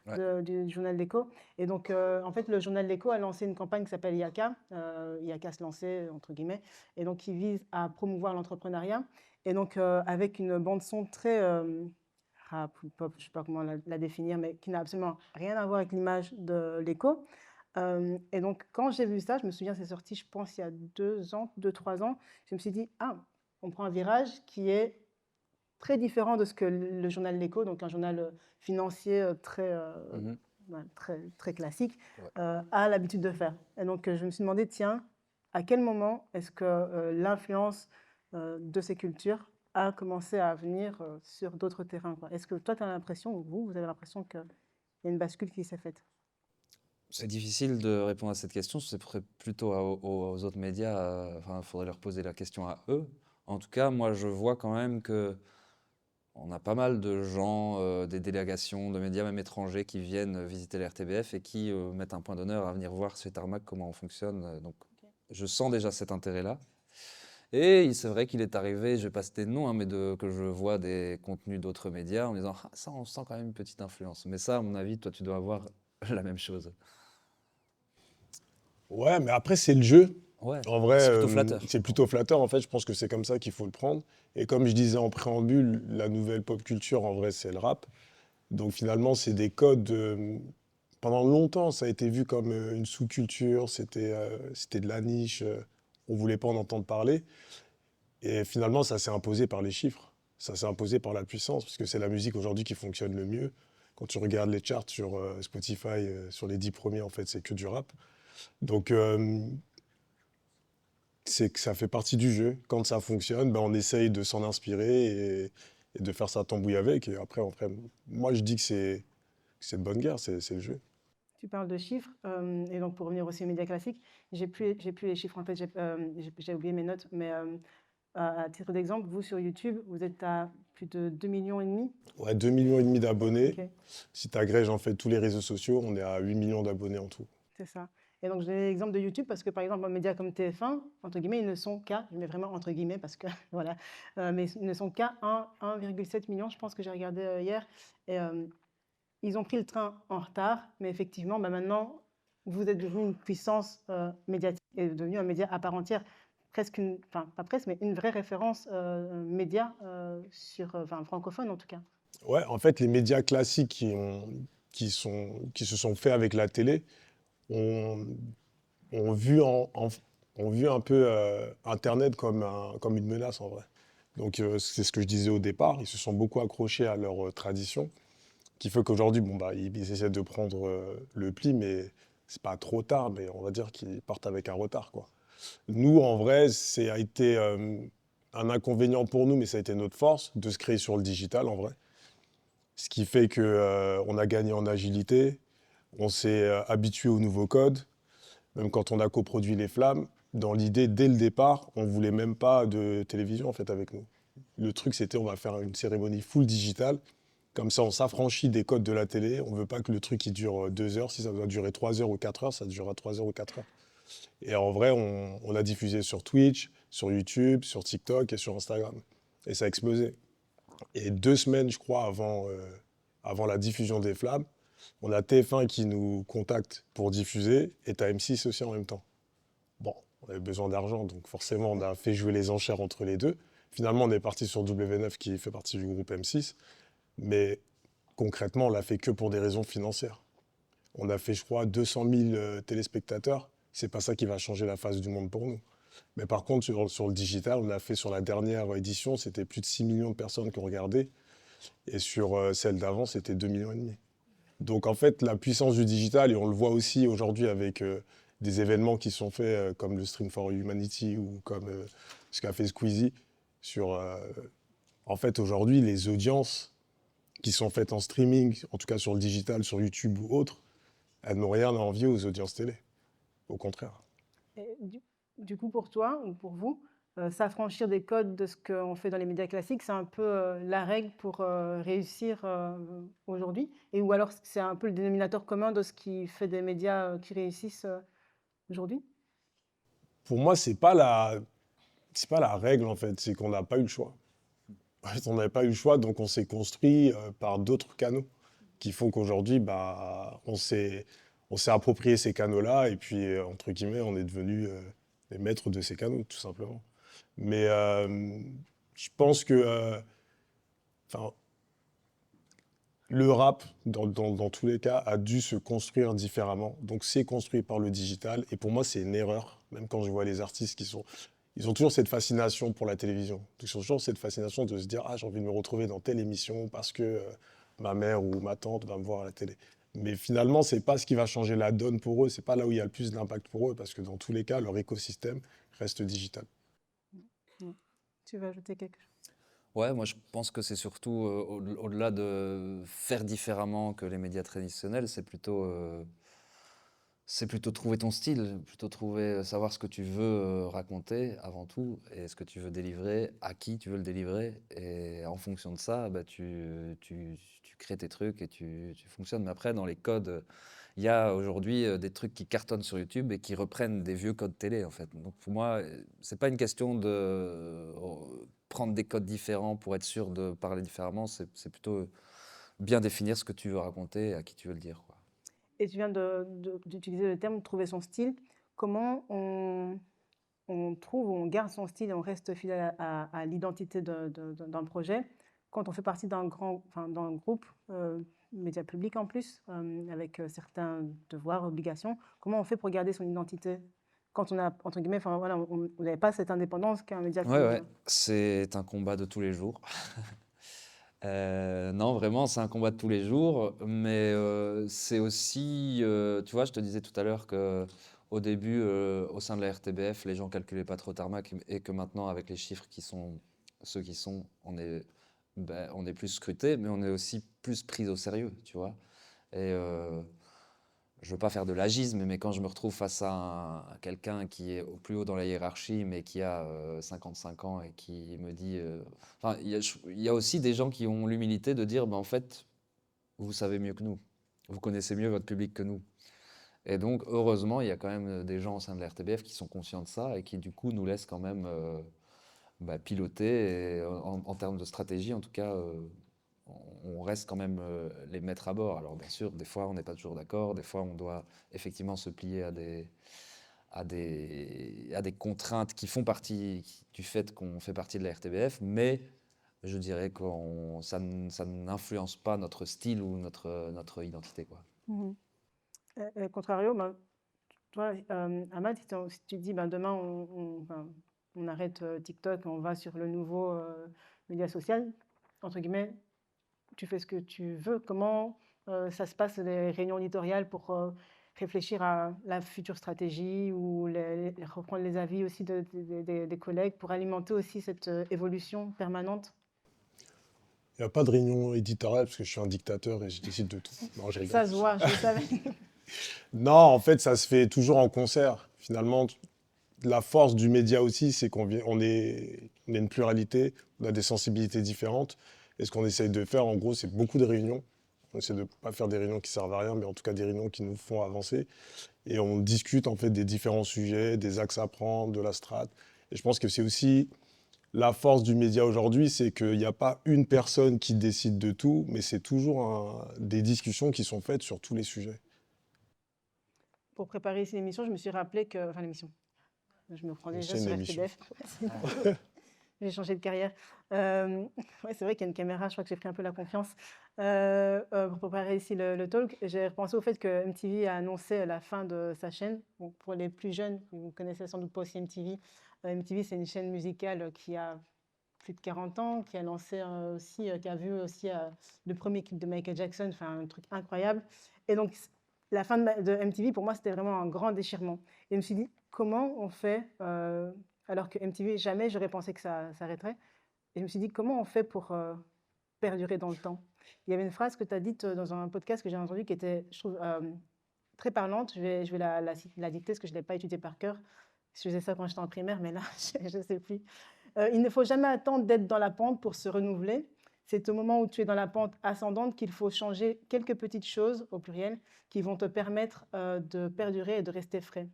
C: Ouais.
A: du journal L'Écho. Et donc, en fait, le journal L'Écho a lancé une campagne qui s'appelle Yaka. Yaka se lançait, entre guillemets, et donc qui vise à promouvoir l'entrepreneuriat. Et donc, avec une bande-son très rap ou pop, je ne sais pas comment la définir, mais qui n'a absolument rien à voir avec l'image de L'Écho. Et donc, quand j'ai vu ça, je me souviens, c'est sorti, je pense, il y a 2 ans, 3 ans, je me suis dit, ah, on prend un virage qui est très différent de ce que le journal L'Écho, donc un journal financier
C: Mhm.
A: très classique,
C: Ouais.
A: a l'habitude de faire. Et donc, je me suis demandé, tiens, à quel moment est-ce que l'influence de ces cultures a commencé à venir sur d'autres terrains, quoi? Est-ce que toi, tu as l'impression, ou vous avez l'impression qu'il y a une bascule qui s'est faite?
C: C'est difficile de répondre à cette question, c'est plutôt aux autres médias, enfin, il faudrait leur poser la question à eux. En tout cas, moi, je vois quand même que on a pas mal de gens, des délégations de médias, même étrangers, qui viennent visiter la RTBF et qui mettent un point d'honneur à venir voir chez Tarmac comment on fonctionne. Donc, je sens déjà cet intérêt-là. Et c'est vrai qu'il est arrivé, je vais pas citer de nom, hein, mais que je vois des contenus d'autres médias en me disant, ah, ça, on sent quand même une petite influence. Mais ça, à mon avis, toi, tu dois avoir la même chose.
B: Ouais, mais après, c'est le jeu.
C: Ouais,
B: En vrai,
C: c'est plutôt flatteur.
B: c'est plutôt flatteur. En fait, je pense que c'est comme ça qu'il faut le prendre. Et comme je disais en préambule, la nouvelle pop culture, en vrai, c'est le rap. Donc finalement, c'est des codes. Pendant longtemps, ça a été vu comme une sous-culture. C'était de la niche. On voulait pas en entendre parler. Et finalement, ça s'est imposé par les chiffres. Ça s'est imposé par la puissance, parce que c'est la musique aujourd'hui qui fonctionne le mieux. Quand tu regardes les charts sur Spotify, sur les 10 premiers, en fait, c'est que du rap. Donc, c'est que ça fait partie du jeu. Quand ça fonctionne, ben, on essaye de s'en inspirer et de faire sa tambouille avec. Et après, moi, je dis que c'est de bonne guerre, c'est le jeu.
A: Tu parles de chiffres, et donc pour revenir aussi aux médias classiques, j'ai plus les chiffres en fait, j'ai oublié mes notes, mais à titre d'exemple, vous sur YouTube, vous êtes à plus de 2,5 millions?
B: Ouais, 2,5 millions d'abonnés.
A: Ok,
B: Si tu agrèges en fait tous les réseaux sociaux, on est à 8 millions d'abonnés en tout.
A: c'est ça. Et donc, je donne l'exemple de YouTube parce que, par exemple, un média comme TF1, entre guillemets, ils ne sont qu'à, je mets vraiment entre guillemets parce que, voilà, mais ils ne sont qu'à 1,7 million, je pense que j'ai regardé hier. Et ils ont pris le train en retard, mais effectivement, bah, maintenant, vous êtes devenu une puissance médiatique et devenu un média à part entière, presque une, enfin pas presque, mais une vraie référence média enfin francophone en tout cas.
B: Ouais, en fait, les médias classiques qui se sont faits avec la télé ont, ont vu, ont vu un peu Internet comme, comme une menace en vrai. Donc, c'est ce que je disais au départ, ils se sont beaucoup accrochés à leur tradition, qui fait qu'aujourd'hui, bon, bah, ils essaient de prendre le pli, mais c'est pas trop tard, mais on va dire qu'ils partent avec un retard, quoi. Nous, en vrai, ça a été un inconvénient pour nous, mais ça a été notre force de se créer sur le digital, en vrai. Ce qui fait que, on a gagné en agilité, on s'est habitué aux nouveaux codes. Même quand on a coproduit Les Flammes, dans l'idée, dès le départ, on voulait même pas de télévision en fait avec nous. Le truc, c'était on va faire une cérémonie full digitale. Comme ça, on s'affranchit des codes de la télé. On veut pas que le truc il dure 2 heures. Si ça doit durer 3 heures ou 4 heures, ça durera 3 heures ou 4 heures. Et en vrai, on a diffusé sur Twitch, sur YouTube, sur TikTok et sur Instagram. Et ça a explosé. Et 2 semaines, je crois, avant la diffusion des Flammes, on a TF1 qui nous contacte pour diffuser et t'as M6 aussi en même temps. Bon, on avait besoin d'argent, donc forcément, on a fait jouer les enchères entre les deux. Finalement, on est parti sur W9 qui fait partie du groupe M6, mais concrètement, on l'a fait que pour des raisons financières. On a fait, je crois, 200 000 téléspectateurs. C'est pas ça qui va changer la face du monde pour nous. Mais par contre, sur le digital, on a fait sur la dernière édition, c'était plus de 6 millions de personnes qui ont regardé. Et sur celle d'avant, c'était 2,5 millions. Donc en fait, la puissance du digital, et on le voit aussi aujourd'hui avec des événements qui sont faits comme le Stream for Humanity ou comme ce qu'a fait Squeezie, sur, en fait aujourd'hui, les audiences qui sont faites en streaming, en tout cas sur le digital, sur YouTube ou autre, elles n'ont rien à envier aux audiences télé. Au contraire.
A: Et du coup, pour toi ou pour vous, s'affranchir des codes de ce qu'on fait dans les médias classiques, c'est un peu la règle pour réussir aujourd'hui? Et ou alors c'est un peu le dénominateur commun de ce qui fait des médias qui réussissent aujourd'hui?
B: Pour moi, c'est pas la règle en fait, c'est qu'on n'a pas eu le choix. En fait, on n'avait pas eu le choix, donc on s'est construit par d'autres canaux qui font qu'aujourd'hui, bah, on s'est approprié ces canaux-là et puis, entre guillemets, on est devenu les maîtres de ces canaux, tout simplement. Mais je pense que enfin, le rap, dans tous les cas, a dû se construire différemment. Donc, c'est construit par le digital. Et pour moi, c'est une erreur, même quand je vois les artistes qui sont ils ont toujours cette fascination pour la télévision. Ils ont toujours cette fascination de se dire ah, j'ai envie de me retrouver dans telle émission parce que ma mère ou ma tante va me voir à la télé. Mais finalement, c'est pas ce qui va changer la donne pour eux. C'est pas là où il y a le plus d'impact pour eux parce que dans tous les cas, leur écosystème reste digital.
A: Mm. Tu veux ajouter quelque chose?
C: Ouais, moi je pense que c'est surtout au-delà de faire différemment que les médias traditionnels, c'est plutôt trouver ton style, plutôt trouver, savoir ce que tu veux raconter avant tout et ce que tu veux délivrer, à qui tu veux le délivrer. Et en fonction de ça, bah, tu crées tes trucs et tu fonctionnes. Mais après, dans les codes, il y a aujourd'hui des trucs qui cartonnent sur YouTube et qui reprennent des vieux codes télé, en fait. Donc pour moi, c'est pas une question de prendre des codes différents pour être sûr de parler différemment. C'est plutôt bien définir ce que tu veux raconter et à qui tu veux le dire, quoi.
A: Et tu viens d'utiliser le terme trouver son style. Comment on trouve, on garde son style et on reste fidèle à l'identité d'un projet quand on fait partie d'un groupe média public en plus, avec certains devoirs, obligations? Comment on fait pour garder son identité quand on a, entre guillemets, enfin voilà, on n'avait pas cette indépendance qu'un média
C: Ouais,
A: peut.
C: ouais, c'est un combat de tous les jours. Non, vraiment, c'est un combat de tous les jours, mais c'est aussi, tu vois, je te disais tout à l'heure que au début, au sein de la RTBF, les gens calculaient pas trop tarmac et que maintenant, avec les chiffres qui sont ceux qui sont, ben, on est plus scruté, mais on est aussi plus pris au sérieux, tu vois. Et je veux pas faire de l'agisme, mais quand je me retrouve face à quelqu'un qui est au plus haut dans la hiérarchie, mais qui a 55 ans et qui me dit... Enfin, il y a aussi des gens qui ont l'humilité de dire, bah, en fait, vous savez mieux que nous. Vous connaissez mieux votre public que nous. Et donc, heureusement, il y a quand même des gens au sein de la RTBF qui sont conscients de ça et qui, du coup, nous laissent quand même piloter. Et en termes de stratégie, en tout cas, on reste quand même les maîtres à bord. Alors, bien sûr, des fois, on n'est pas toujours d'accord. Des fois, on doit effectivement se plier à des contraintes qui font partie du fait qu'on fait partie de la RTBF. Mais je dirais que ça n'influence pas notre style ou notre identité, quoi.
A: Mhm. Contrario, ben, toi, Ahmad, si tu dis ben, demain enfin, on arrête TikTok, on va sur le nouveau média social, entre guillemets, tu fais ce que tu veux. Comment ça se passe les réunions éditoriales pour réfléchir à la future stratégie ou reprendre les avis aussi des collègues pour alimenter aussi cette évolution permanente?
B: Il n'y a pas de réunion éditoriale parce que je suis un dictateur et je décide de tout. Non, je rigole.
A: Ça se voit, je le savais.
B: Non, en fait, ça se fait toujours en concert. Finalement, la force du média aussi, c'est on est une pluralité, on a des sensibilités différentes. Et ce qu'on essaye de faire, en gros, c'est beaucoup de réunions. On essaie de ne pas faire des réunions qui servent à rien, mais en tout cas des réunions qui nous font avancer. Et on discute en fait des différents sujets, des axes à prendre, de la strate. Et je pense que c'est aussi la force du média aujourd'hui, c'est qu'il n'y a pas une personne qui décide de tout, mais c'est toujours des discussions qui sont faites sur tous les sujets.
A: Pour préparer ici l'émission, je me suis rappelé que... Enfin, l'émission. Je me prends déjà
B: C'est une
A: sur
B: émission.
A: RTBF. J'ai changé de carrière. Ouais, c'est vrai qu'il y a une caméra, je crois que j'ai pris un peu la confiance. Pour préparer ici le talk, j'ai repensé au fait que MTV a annoncé la fin de sa chaîne. Bon, pour les plus jeunes, vous ne connaissez sans doute pas aussi MTV. MTV, c'est une chaîne musicale qui a plus de 40 ans, qui a lancé aussi, qui a vu aussi le premier clip de Michael Jackson, enfin un truc incroyable. Et donc, la fin de MTV, pour moi, c'était vraiment un grand déchirement. Et je me suis dit, comment on fait, alors que MTV, jamais j'aurais pensé que ça s'arrêterait. Et je me suis dit, comment on fait pour perdurer dans le temps? Il y avait une phrase que tu as dite dans un podcast que j'ai entendu qui était, je trouve, très parlante. Je vais la dicter parce que je ne l'ai pas étudiée par cœur. Je faisais ça quand j'étais en primaire, mais là, je ne sais plus. Il ne faut jamais attendre d'être dans la pente pour se renouveler. C'est au moment où tu es dans la pente ascendante qu'il faut changer quelques petites choses, au pluriel, qui vont te permettre de perdurer et de rester frais.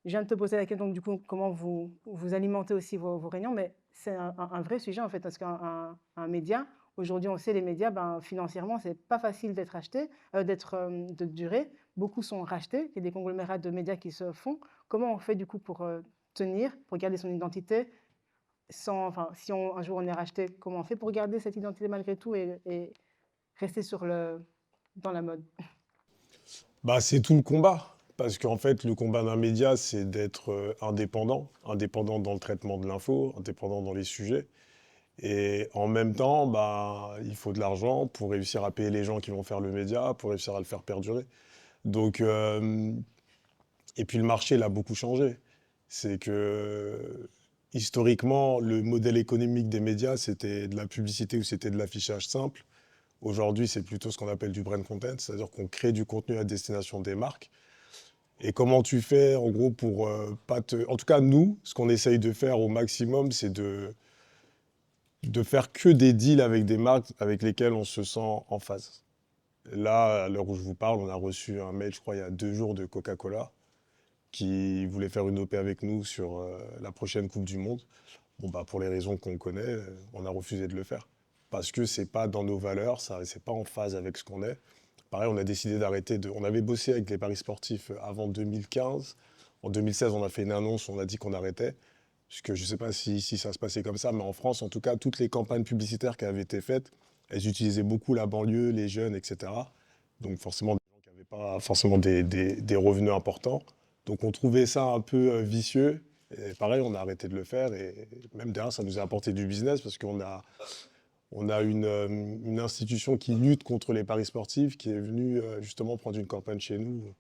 A: Je viens de te poser la question, donc, du coup, comment vous alimentez aussi vos réunions, mais c'est un vrai sujet, en fait, parce qu'un média, aujourd'hui, on sait, les médias, ben, financièrement, c'est pas facile d'être acheté, de durer. Beaucoup sont rachetés, il y a des conglomérats de médias qui se font. Comment on fait, du coup, pour tenir, pour garder son identité, enfin, si un jour on est racheté, comment on fait pour garder cette identité malgré tout et rester dans la mode?
B: Bah, c'est tout le combat. Parce qu'en fait, le combat d'un média, c'est d'être indépendant, indépendant dans le traitement de l'info, indépendant dans les sujets. Et en même temps, bah, il faut de l'argent pour réussir à payer les gens qui vont faire le média, pour réussir à le faire perdurer. Donc, et puis le marché, il a beaucoup changé. C'est que historiquement, le modèle économique des médias, c'était de la publicité ou c'était de l'affichage simple. Aujourd'hui, c'est plutôt ce qu'on appelle du brand content, c'est-à-dire qu'on crée du contenu à destination des marques. Et comment tu fais, en gros, pour pas te... En tout cas, nous, ce qu'on essaye de faire au maximum, c'est de faire que des deals avec des marques avec lesquelles on se sent en phase. Là, à l'heure où je vous parle, on a reçu un mail, je crois, il y a 2 jours de Coca-Cola qui voulait faire une OP avec nous sur la prochaine Coupe du Monde. Bon, bah, pour les raisons qu'on connaît, on a refusé de le faire. Parce que c'est pas dans nos valeurs, ça, c'est pas en phase avec ce qu'on est. Pareil, on a décidé d'arrêter de... On avait bossé avec les paris sportifs avant 2015. En 2016, on a fait une annonce, on a dit qu'on arrêtait. Parce que je ne sais pas si ça se passait comme ça, mais en France, en tout cas, toutes les campagnes publicitaires qui avaient été faites, elles utilisaient beaucoup la banlieue, les jeunes, etc. Donc forcément, des gens qui n'avaient pas forcément des revenus importants. Donc on trouvait ça un peu vicieux. Et pareil, on a arrêté de le faire. Et même derrière, ça nous a apporté du business parce qu'on a une institution qui lutte contre les paris sportifs qui est venue justement prendre une campagne chez nous.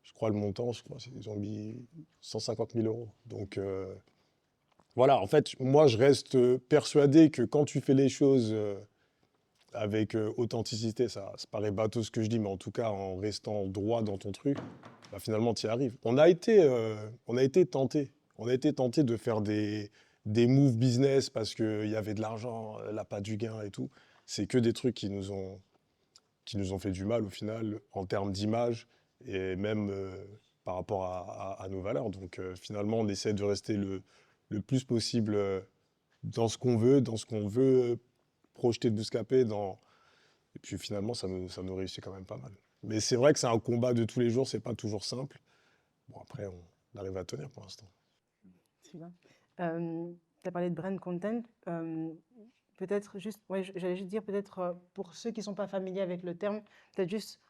B: Je crois le montant, ils ont mis 150 000 euros. Donc voilà, en fait, moi, je reste persuadé que quand tu fais les choses avec authenticité, ça paraît bateau ce que je dis, mais en tout cas, en restant droit dans ton truc, bah, finalement, tu y arrives. On a été tenté. On a été tenté de faire des moves business parce qu'il y avait de l'argent, l'appât du gain et tout. C'est que des trucs qui nous ont fait du mal au final en termes d'image et même par rapport à nos valeurs. Donc finalement, on essaie de rester le plus possible dans ce qu'on veut projeter de Bouscapé. Et puis finalement, ça nous réussit quand même pas mal. Mais c'est vrai que c'est un combat de tous les jours, c'est pas toujours simple. Bon, après, on arrive à tenir pour l'instant.
A: Tu as parlé de brand content. Peut-être juste, ouais, j'allais juste dire, peut-être pour ceux qui ne sont pas familiers avec le terme, peut-être juste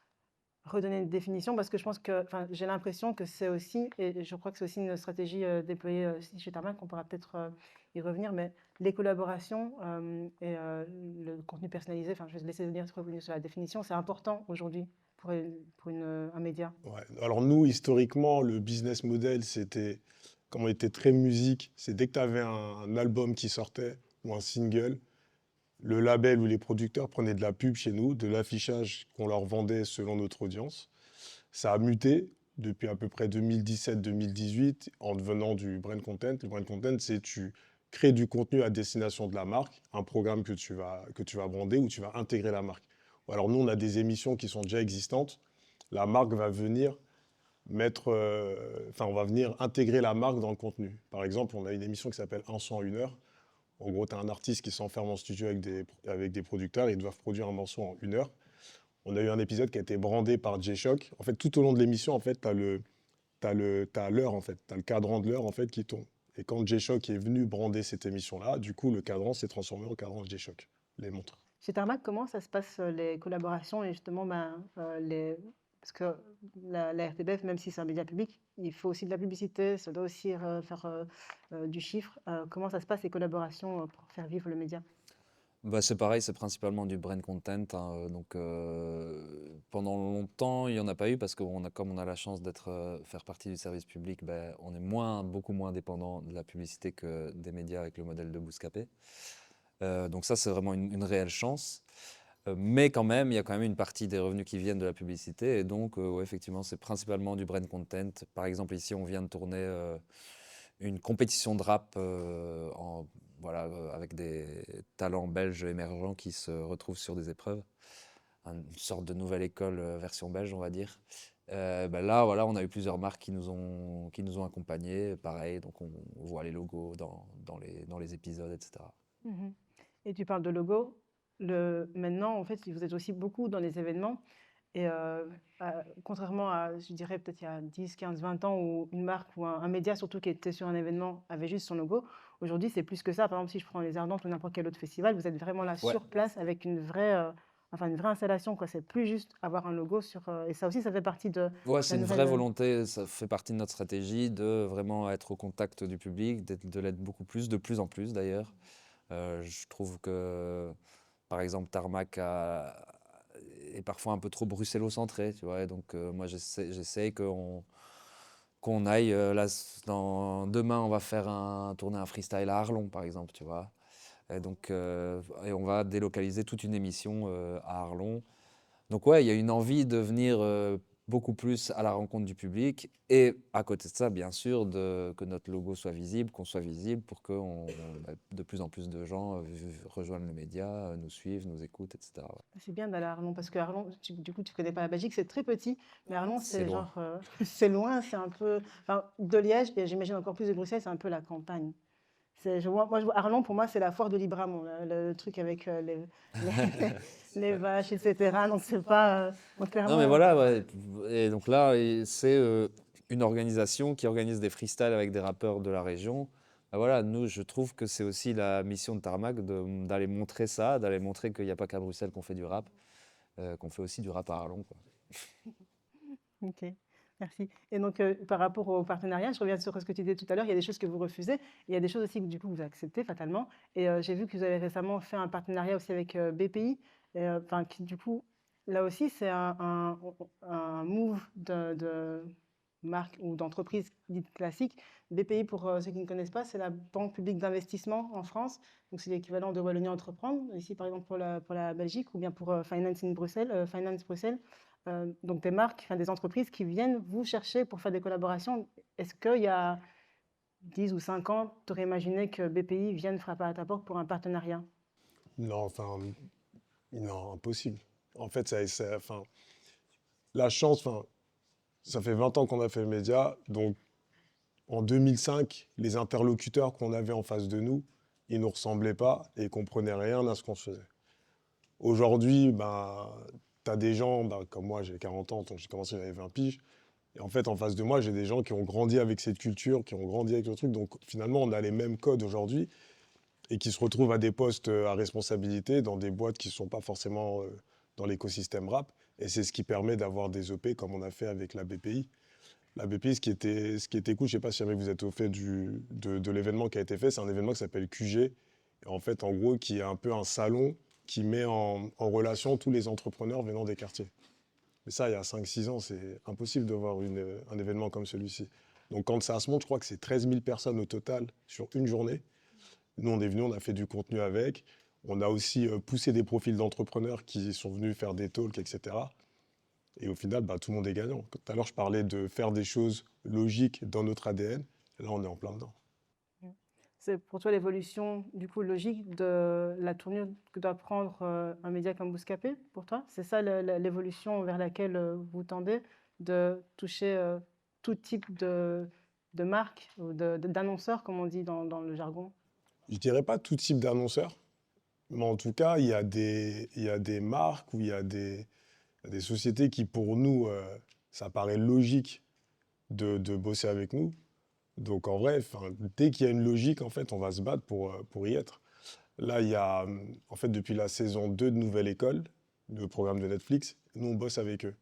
A: redonner une définition parce que je pense que, enfin, j'ai l'impression que c'est aussi, et je crois que c'est aussi une stratégie déployée aussi chez Tarmac, on pourra peut-être y revenir, mais les collaborations et le contenu personnalisé, enfin, je vais laisser venir revenir sur la définition, c'est important aujourd'hui pour un média.
B: Ouais. Alors nous, historiquement, le business model, c'était, comme on était très musique, c'est dès que tu avais un album qui sortait ou un single, le label ou les producteurs prenaient de la pub chez nous, de l'affichage qu'on leur vendait selon notre audience. Ça a muté depuis à peu près 2017-2018 en devenant du brand content. Le brand content, c'est tu crées du contenu à destination de la marque, un programme que tu vas brander ou tu vas intégrer la marque. Ou alors nous, on a des émissions qui sont déjà existantes. La marque va venir on va venir intégrer la marque dans le contenu. Par exemple, on a une émission qui s'appelle Un son, une heure. En gros, tu as un artiste qui s'enferme en studio avec des producteurs et ils doivent produire un morceau en une heure. On a eu un épisode qui a été brandé par J-Shock. En fait, tout au long de l'émission, en fait, t'as l'heure, en fait. Tu as le cadran de l'heure, en fait, qui tombe. Et quand J-Shock est venu brander cette émission-là, du coup, le cadran s'est transformé en cadran J-Shock, les montres.
A: Chez Tarmac, comment ça se passe les collaborations et justement parce que la RTBF, même si c'est un média public, il faut aussi de la publicité, ça doit aussi faire du chiffre. Comment ça se passe les collaborations pour faire vivre le média?
C: Bah, c'est pareil, c'est principalement du brand content, hein, donc pendant longtemps, il y en a pas eu parce comme on a la chance faire partie du service public, ben, on est beaucoup moins dépendant de la publicité que des médias avec le modèle de Bouscapé. Donc ça, c'est vraiment une réelle chance. Mais quand même, il y a quand même une partie des revenus qui viennent de la publicité. Et donc, ouais, effectivement, c'est principalement du brand content. Par exemple, ici, on vient de tourner une compétition de rap voilà, avec des talents belges émergents qui se retrouvent sur des épreuves. Une sorte de nouvelle école version belge, on va dire. Ben là, voilà, on a eu plusieurs marques qui nous ont accompagnés. Pareil, donc on voit les logos dans les épisodes, etc.
A: Mhm. Et tu parles de logo. Maintenant, en fait, vous êtes aussi beaucoup dans les événements. Et contrairement à, je dirais, peut-être il y a 10, 15, 20 ans, où une marque ou un média, surtout qui était sur un événement, avait juste son logo, aujourd'hui, c'est plus que ça. Par exemple, si je prends les Ardentes ou n'importe quel autre festival, vous êtes vraiment là
C: Ouais.
A: sur place avec une vraie installation, quoi. C'est plus juste avoir un logo sur. Et ça aussi, ça fait partie de
C: Ouais, c'est
A: la
C: une
A: nouvelle.
C: vraie volonté, ça fait partie de notre stratégie de vraiment être au contact du public, de l'être beaucoup plus, de plus en plus d'ailleurs. Je trouve que, par exemple, est parfois un peu trop bruxellocentré, tu vois. Et donc, moi, j'essaie qu'on aille, demain, on va tourner un freestyle à Arlon, par exemple, tu vois. Et donc, et on va délocaliser toute une émission à Arlon. Donc ouais, il y a une envie de venir beaucoup plus à la rencontre du public et à côté de ça, bien sûr, que notre logo soit visible, qu'on soit visible pour que de plus en plus de gens rejoignent le média, nous suivent, nous écoutent, etc. Ouais.
A: C'est bien d'aller à Arlon parce que Arlon, du coup, tu connais pas la Belgique, c'est très petit, mais Arlon,
C: C'est
A: c'est
C: loin.
A: genre, c'est loin, c'est un peu, enfin, de Liège et j'imagine encore plus de Bruxelles, c'est un peu la campagne. Arlon, pour moi, c'est la foire de Libramont, le truc avec les, les vaches, etc. Donc, c'est pas. Donc,
C: Non mais
A: clairement.
C: voilà, ouais. Et donc là, c'est une organisation qui organise des freestyles avec des rappeurs de la région. Ben voilà, nous, je trouve que c'est aussi la mission de Tarmac d'aller montrer ça, d'aller montrer qu'il n'y a pas qu'à Bruxelles qu'on fait du rap, qu'on fait aussi du rap à Arlon, quoi.
A: Ok, merci. Et donc, par rapport au partenariat, je reviens sur ce que tu disais tout à l'heure, il y a des choses que vous refusez, il y a des choses aussi que du coup vous acceptez fatalement. Et j'ai vu que vous avez récemment fait un partenariat aussi avec BPI, enfin, du coup, là aussi, c'est un move de marque ou d'entreprise dite classique. BPI, pour ceux qui ne connaissent pas, c'est la Banque publique d'investissement en France. Donc, c'est l'équivalent de Wallonie Entreprendre, ici par exemple pour la Belgique, ou bien pour Finance in Bruxelles, Finance Bruxelles. Donc des marques, enfin, des entreprises qui viennent vous chercher pour faire des collaborations. Est-ce qu'il y a 10 ou 5 ans, tu aurais imaginé que BPI vienne frapper à ta porte pour un partenariat?
B: Non, non, impossible. En fait, enfin, la chance, enfin, Ça fait 20 ans qu'on a fait le média, donc en 2005, les interlocuteurs qu'on avait en face de nous, ils ne nous ressemblaient pas et ils comprenaient rien à ce qu'on se faisait. Aujourd'hui, ben, tu as des gens, ben, comme moi, j'ai 40 ans, donc j'ai commencé, j'avais 20 piges. Et en fait, en face de moi, j'ai des gens qui ont grandi avec cette culture, qui ont grandi avec le truc. Donc finalement, on a les mêmes codes aujourd'hui et qui se retrouvent à des postes à responsabilité dans des boîtes qui ne sont pas forcément dans l'écosystème rap. Et c'est ce qui permet d'avoir des EP comme on a fait avec la BPI. La BPI, ce qui était cool, je ne sais pas si jamais vous êtes au fait de l'événement qui a été fait, c'est un événement qui s'appelle QG. Et en fait, en gros, qui est un peu un salon qui met en relation tous les entrepreneurs venant des quartiers. Mais ça, il y a 5-6 ans, c'est impossible de voir un événement comme celui-ci. Donc quand ça se monte, je crois que c'est 13 000 personnes au total sur une journée. Nous, on est venus, on a fait du contenu avec. On a aussi poussé des profils d'entrepreneurs qui sont venus faire des talks, etc. Et au final, bah, tout le monde est gagnant. Tout à l'heure, je parlais de faire des choses logiques dans notre ADN. Et là, on est en plein dedans.
A: C'est pour toi l'évolution du coup logique de la tournure que doit prendre un média comme Bouscapé pour toi? C'est ça l'évolution vers laquelle vous tendez, de toucher tout type de marque ou d'annonceurs, comme on dit dans le jargon?
B: Je dirais pas tout type d'annonceurs, mais en tout cas, il y a des marques ou il y a des sociétés qui, pour nous, ça paraît logique de bosser avec nous. Donc en vrai, 'fin, dès qu'il y a une logique, en fait, on va se battre pour y être. Là, il y a, en fait, depuis la saison 2 de Nouvelle École, le programme de Netflix, nous, on bosse avec eux.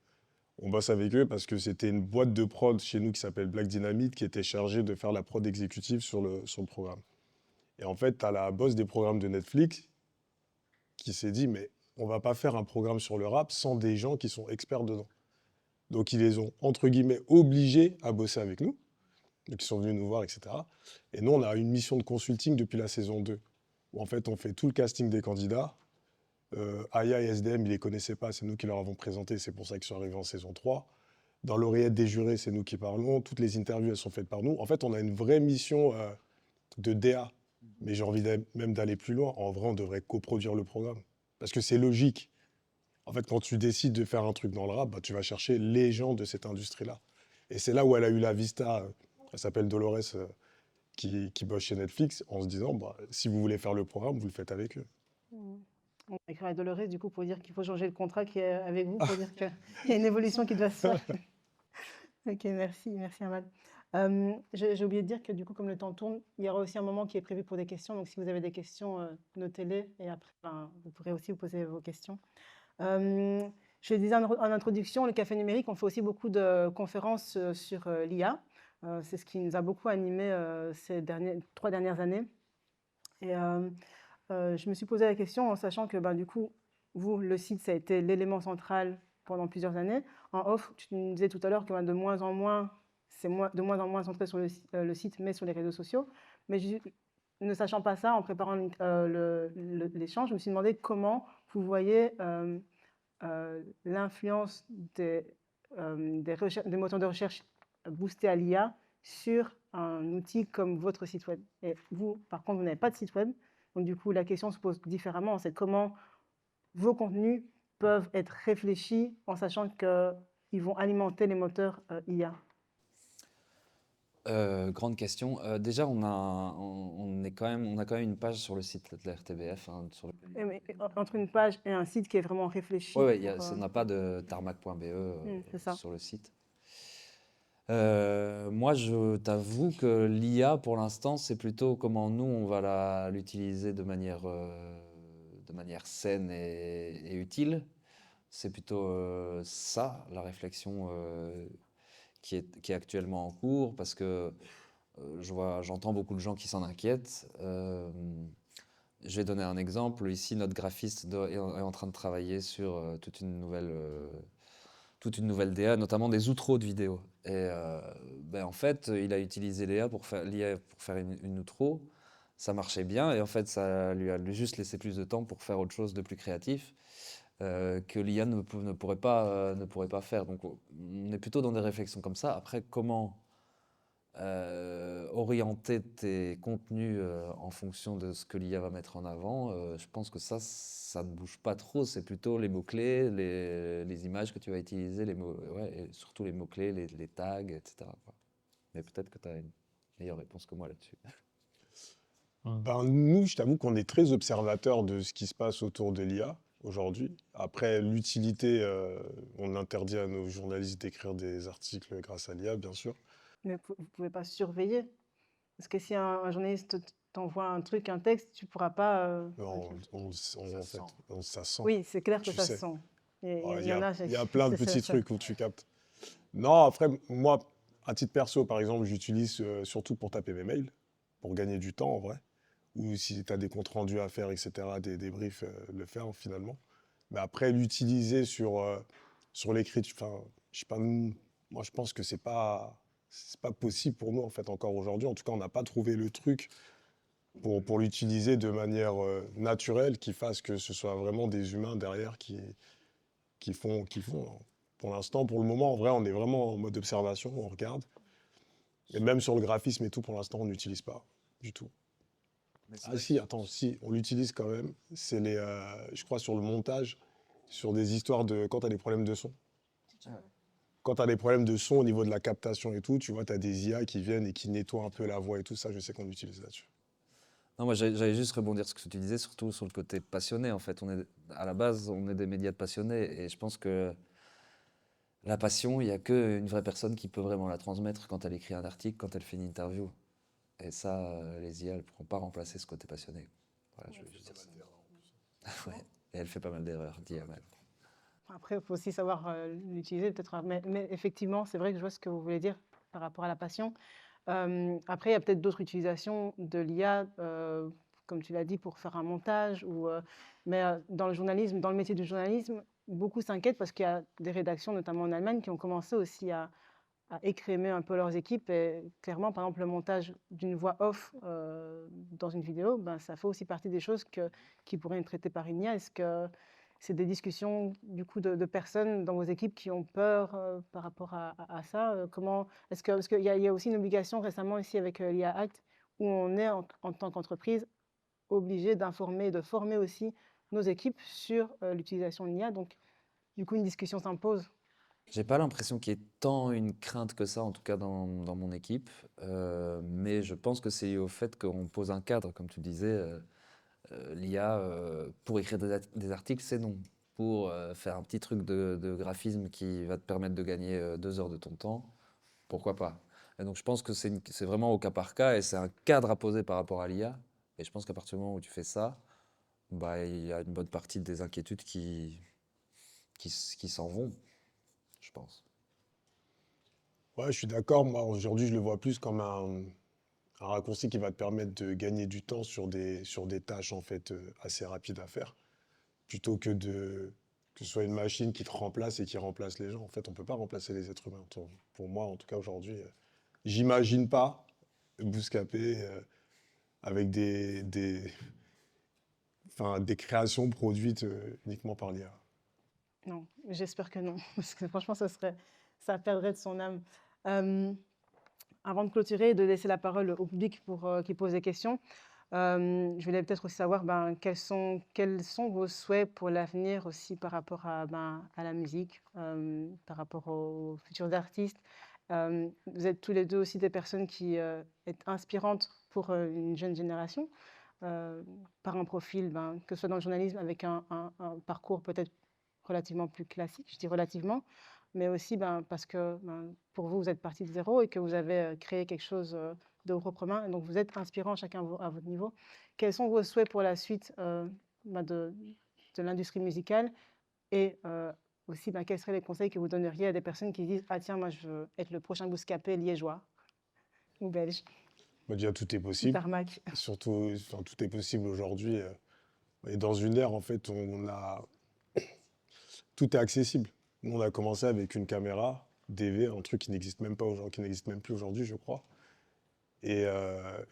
B: On bosse avec eux parce que c'était une boîte de prod chez nous qui s'appelle Black Dynamite qui était chargée de faire la prod exécutive sur le programme. Et en fait, tu as la boss des programmes de Netflix qui s'est dit, mais on va pas faire un programme sur le rap sans des gens qui sont experts dedans. Donc, ils les ont, entre guillemets, obligés à bosser avec nous. Donc, ils sont venus nous voir, etc. Et nous, on a une mission de consulting depuis la saison 2, où en fait, on fait tout le casting des candidats. Aya et SDM, ils ne les connaissaient pas, c'est nous qui leur avons présenté, c'est pour ça qu'ils sont arrivés en saison 3. Dans l'oreillette des jurés, c'est nous qui parlons. Toutes les interviews, elles sont faites par nous. En fait, on a une vraie mission de DA. Mais j'ai envie même d'aller plus loin. En vrai, on devrait coproduire le programme. Parce que c'est logique. En fait, quand tu décides de faire un truc dans le rap, bah, tu vas chercher les gens de cette industrie-là. Et c'est là où elle a eu la vista. Elle s'appelle Dolores, qui bosse chez Netflix, en se disant, bah, si vous voulez faire le programme, vous le faites avec eux.
A: Mhm. On va écrire à Dolores du coup pour dire qu'il faut changer le contrat qui est avec vous, pour dire qu'il y a une évolution qui doit se faire. Ok, merci Ahmad. J'ai oublié de dire que du coup, comme le temps tourne, il y aura aussi un moment qui est prévu pour des questions. Donc, si vous avez des questions, notez-les et après, ben, vous pourrez aussi vous poser vos questions. Je le disais en introduction, le Café Numérique, on fait aussi beaucoup de conférences sur l'IA. C'est ce qui nous a beaucoup animés ces 3 dernières années. Et je me suis posé la question en sachant que ben, du coup, vous, le site, ça a été l'élément central pendant plusieurs années. En off, tu nous disais tout à l'heure que ben, de moins en moins, c'est de moins en moins centré sur le site, mais sur les réseaux sociaux. Mais ne sachant pas ça, en préparant l'échange, je me suis demandé comment vous voyez l'influence des moteurs de recherche boostés à l'IA sur un outil comme votre site web. Et vous, par contre, vous n'avez pas de site web. Donc, du coup, la question se pose différemment. C'est comment vos contenus peuvent être réfléchis en sachant qu'ils vont alimenter les moteurs IA.
C: Grande question. Déjà, on a quand même une page sur le site de la RTBF, hein,
A: Mais entre une page et un site qui est vraiment réfléchi
C: Ouais,
A: pour...
C: ça n'a pas de tarmac.be
A: c'est ça.
C: sur le site. Moi, je t'avoue que l'IA, pour l'instant, c'est plutôt comment nous, on va l'utiliser de manière saine et utile. C'est plutôt ça, la réflexion qui est actuellement en cours, parce que j'entends beaucoup de gens qui s'en inquiètent. Je vais donner un exemple. Ici, notre graphiste est en train de travailler sur toute une nouvelle DA, notamment des outros de vidéos. Et ben, en fait, il a utilisé l'IA pour faire une outro. Ça marchait bien et en fait, ça lui a juste laissé plus de temps pour faire autre chose de plus créatif que l'IA ne pourrait pas faire. Donc, on est plutôt dans des réflexions comme ça. Après, comment orienter tes contenus en fonction de ce que l'IA va mettre en avant, je pense que ça ne bouge pas trop. C'est plutôt les mots-clés, les images que tu vas utiliser, ouais, et surtout les mots-clés, les tags, etc., quoi. Mais peut-être que tu as une meilleure réponse que moi là-dessus.
B: Ben, nous, je t'avoue qu'on est très observateurs de ce qui se passe autour de l'IA aujourd'hui. Après, l'utilité, on interdit à nos journalistes d'écrire des articles grâce à l'IA, bien sûr.
A: Mais vous pouvez pas surveiller. Parce que si un journaliste t'envoie un truc, un texte, tu pourras pas.
B: Non,
A: Ok.
B: en fait, ça sent,
A: Oui, c'est clair que
B: tu
A: ça se
B: sais.
A: sent. Et
B: Oh,
A: il y en a.
B: il y a plein de petits trucs où tu captes. Non, après, moi, à titre perso, par exemple, j'utilise surtout pour taper mes mails, pour gagner du temps en vrai. Ou si tu as des comptes rendus à faire, etc., des débriefs, le faire finalement. Mais après, l'utiliser sur l'écriture, enfin, je sais pas, moi je pense que c'est pas possible pour nous en fait encore aujourd'hui. En tout cas, on n'a pas trouvé le truc pour l'utiliser de manière naturelle, qui fasse que ce soit vraiment des humains derrière qui font. Pour l'instant, pour le moment, en vrai, on est vraiment en mode observation, on regarde. Et même sur le graphisme et tout, pour l'instant, on n'utilise pas du tout.
C: Mais c'est
B: Ah
C: vrai
B: si, attends, si, on l'utilise quand même. C'est je crois, sur le montage, sur des histoires de quand tu as des problèmes de son.
C: Ouais.
B: Quand tu as des problèmes de son au niveau de la captation et tout, tu vois, tu as des IA qui viennent et qui nettoient un peu la voix et tout ça, je sais qu'on l'utilise là-dessus.
C: Non, moi j'allais juste rebondir sur ce que tu disais, surtout sur le côté passionné. En fait, à la base, on est des médias de passionnés, et je pense que la passion, il n'y a qu'une vraie personne qui peut vraiment la transmettre quand elle écrit un article, quand elle fait une interview. Et ça, les IA, elles ne pourront pas remplacer ce côté passionné. Voilà, je vais juste dire ça. Ouais. Et elle fait pas mal d'erreurs, dit Amal.
A: Après, il faut aussi savoir l'utiliser, peut-être. Mais effectivement, c'est vrai que je vois ce que vous voulez dire par rapport à la passion. Après, il y a peut-être d'autres utilisations de l'IA, comme tu l'as dit, pour faire un montage. Mais dans le journalisme, dans le métier du journalisme, beaucoup s'inquiètent parce qu'il y a des rédactions, notamment en Allemagne, qui ont commencé aussi à écrémer un peu leurs équipes. Et clairement, par exemple, le montage d'une voix off dans une vidéo, ben, ça fait aussi partie des choses qui pourraient être traitées par une IA. Est-ce que c'est des discussions du coup de personnes dans vos équipes qui ont peur par rapport à ça parce qu'il y a aussi une obligation récemment ici avec l'IA Act où on est en tant qu'entreprise obligé d'informer, de former aussi nos équipes sur l'utilisation de l'IA. Donc, du coup, une discussion s'impose.
C: J'ai pas l'impression qu'il y ait tant une crainte que ça, en tout cas dans mon équipe. Mais je pense que c'est lié au fait qu'on pose un cadre, comme tu disais. L'IA, pour écrire des articles, c'est non. Pour faire un petit truc de graphisme qui va te permettre de gagner 2 heures de ton temps, pourquoi pas? Et donc je pense que c'est vraiment au cas par cas, et c'est un cadre à poser par rapport à l'IA. Et je pense qu'à partir du moment où tu fais ça, bah, il y a une bonne partie des inquiétudes qui s'en vont, je pense.
B: Ouais, je suis d'accord. Moi, aujourd'hui, je le vois plus comme un raccourci qui va te permettre de gagner du temps sur des tâches en fait assez rapides à faire, plutôt que ce soit une machine qui te remplace et qui remplace les gens. En fait, on peut pas remplacer les êtres humains. Pour moi, en tout cas aujourd'hui, j'imagine pas Bouscapé avec enfin, des créations produites uniquement par l'IA.
A: Non, j'espère que non, parce que franchement, ça perdrait de son âme. Avant de clôturer et de laisser la parole au public pour qu'il pose des questions, je voulais peut-être aussi savoir quels sont vos souhaits pour l'avenir aussi par rapport à la musique, par rapport aux futurs artistes. Vous êtes tous les deux aussi des personnes qui êtes inspirantes pour une jeune génération, par un profil, que ce soit dans le journalisme avec un parcours peut-être relativement plus classique, je dis relativement, mais aussi parce que pour vous, vous êtes parti de zéro et que vous avez créé quelque chose de vos propres mains. Et donc, vous êtes inspirant chacun à votre niveau. Quels sont vos souhaits pour la suite de l'industrie musicale et aussi, quels seraient les conseils que vous donneriez à des personnes qui disent ah tiens, moi, je veux être le prochain Bouscapé liégeois ou belge
B: Bah, déjà, tout est
A: ou
B: possible.
A: tarmac.
B: Surtout, enfin, tout est possible aujourd'hui. Et dans une ère, en fait, tout est accessible. Nous, on a commencé avec une caméra DV, un truc qui n'existe même pas aujourd'hui, qui n'existe même plus aujourd'hui, je crois. Et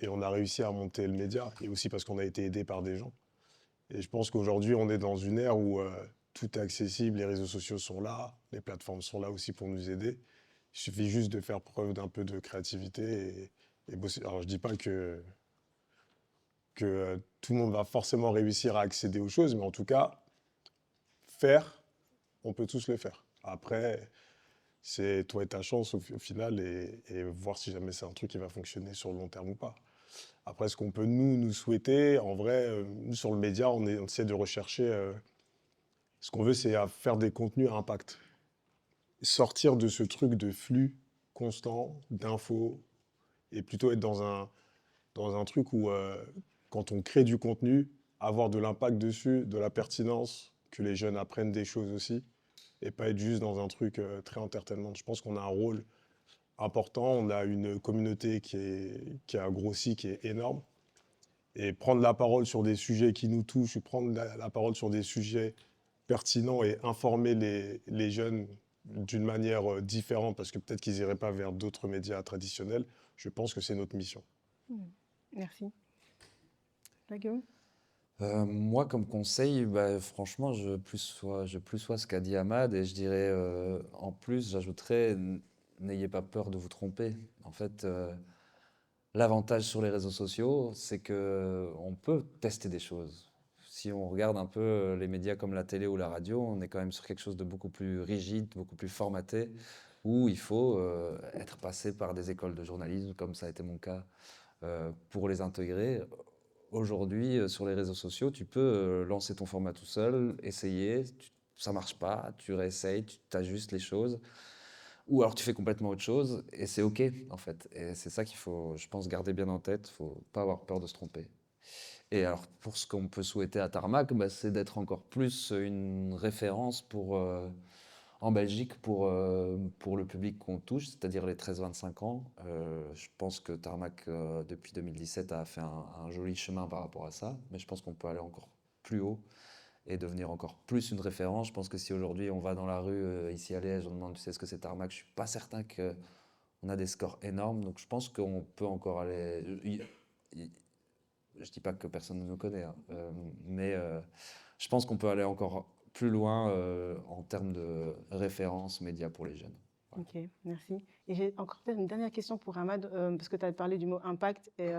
B: on a réussi à monter le média, et aussi parce qu'on a été aidé par des gens. Et je pense qu'aujourd'hui, on est dans une ère où tout est accessible, les réseaux sociaux sont là, les plateformes sont là aussi pour nous aider. Il suffit juste de faire preuve d'un peu de créativité et bosser. Alors, je dis pas que tout le monde va forcément réussir à accéder aux choses, mais en tout cas, faire, on peut tous le faire. Après, c'est toi et ta chance au final et voir si jamais c'est un truc qui va fonctionner sur le long terme ou pas. Après, ce qu'on peut nous souhaiter, en vrai, nous sur le média, on essaie de rechercher. Ce qu'on veut, c'est faire des contenus à impact. Sortir de ce truc de flux constant, d'infos, et plutôt être dans un truc où, quand on crée du contenu, avoir de l'impact dessus, de la pertinence, que les jeunes apprennent des choses aussi, et pas être juste dans un truc très entertainment. Je pense qu'on a un rôle important, on a une communauté qui a grossi, qui est énorme, et prendre la parole sur des sujets qui nous touchent, prendre la parole sur des sujets pertinents et informer les jeunes d'une manière différente, parce que peut-être qu'ils n'iraient pas vers d'autres médias traditionnels, je pense que c'est notre mission.
A: Merci. Là, Guillaume?
C: Moi, comme conseil, bah, franchement, je plus sois ce qu'a dit Ahmad et je dirais, en plus, j'ajouterais, n'ayez pas peur de vous tromper. En fait, l'avantage sur les réseaux sociaux, c'est que on peut tester des choses. Si on regarde un peu les médias comme la télé ou la radio, on est quand même sur quelque chose de beaucoup plus rigide, beaucoup plus formaté, où il faut être passé par des écoles de journalisme, comme ça a été mon cas, pour les intégrer. Aujourd'hui, sur les réseaux sociaux, tu peux lancer ton format tout seul, essayer, ça marche pas, tu réessayes, tu t'ajustes les choses, ou alors tu fais complètement autre chose, et c'est OK, en fait. Et c'est ça qu'il faut, je pense, garder bien en tête, faut pas avoir peur de se tromper. Et alors, pour ce qu'on peut souhaiter à Tarmac, bah, c'est d'être encore plus une référence en Belgique pour le public qu'on touche, c'est-à-dire les 13-25 ans. Je pense que Tarmac, depuis 2017, a fait un joli chemin par rapport à ça, mais je pense qu'on peut aller encore plus haut et devenir encore plus une référence. Je pense que si aujourd'hui on va dans la rue ici à Liège, on demande tu sais ce que c'est Tarmac, je suis pas certain qu'on a des scores énormes, donc je pense qu'on peut encore aller. Je dis pas que personne ne nous connaît, hein, mais je pense qu'on peut aller encore plus loin en termes de référence média pour les jeunes. Voilà.
A: Ok, merci. Et j'ai encore peut-être une dernière question pour Ahmad, parce que tu as parlé du mot impact, et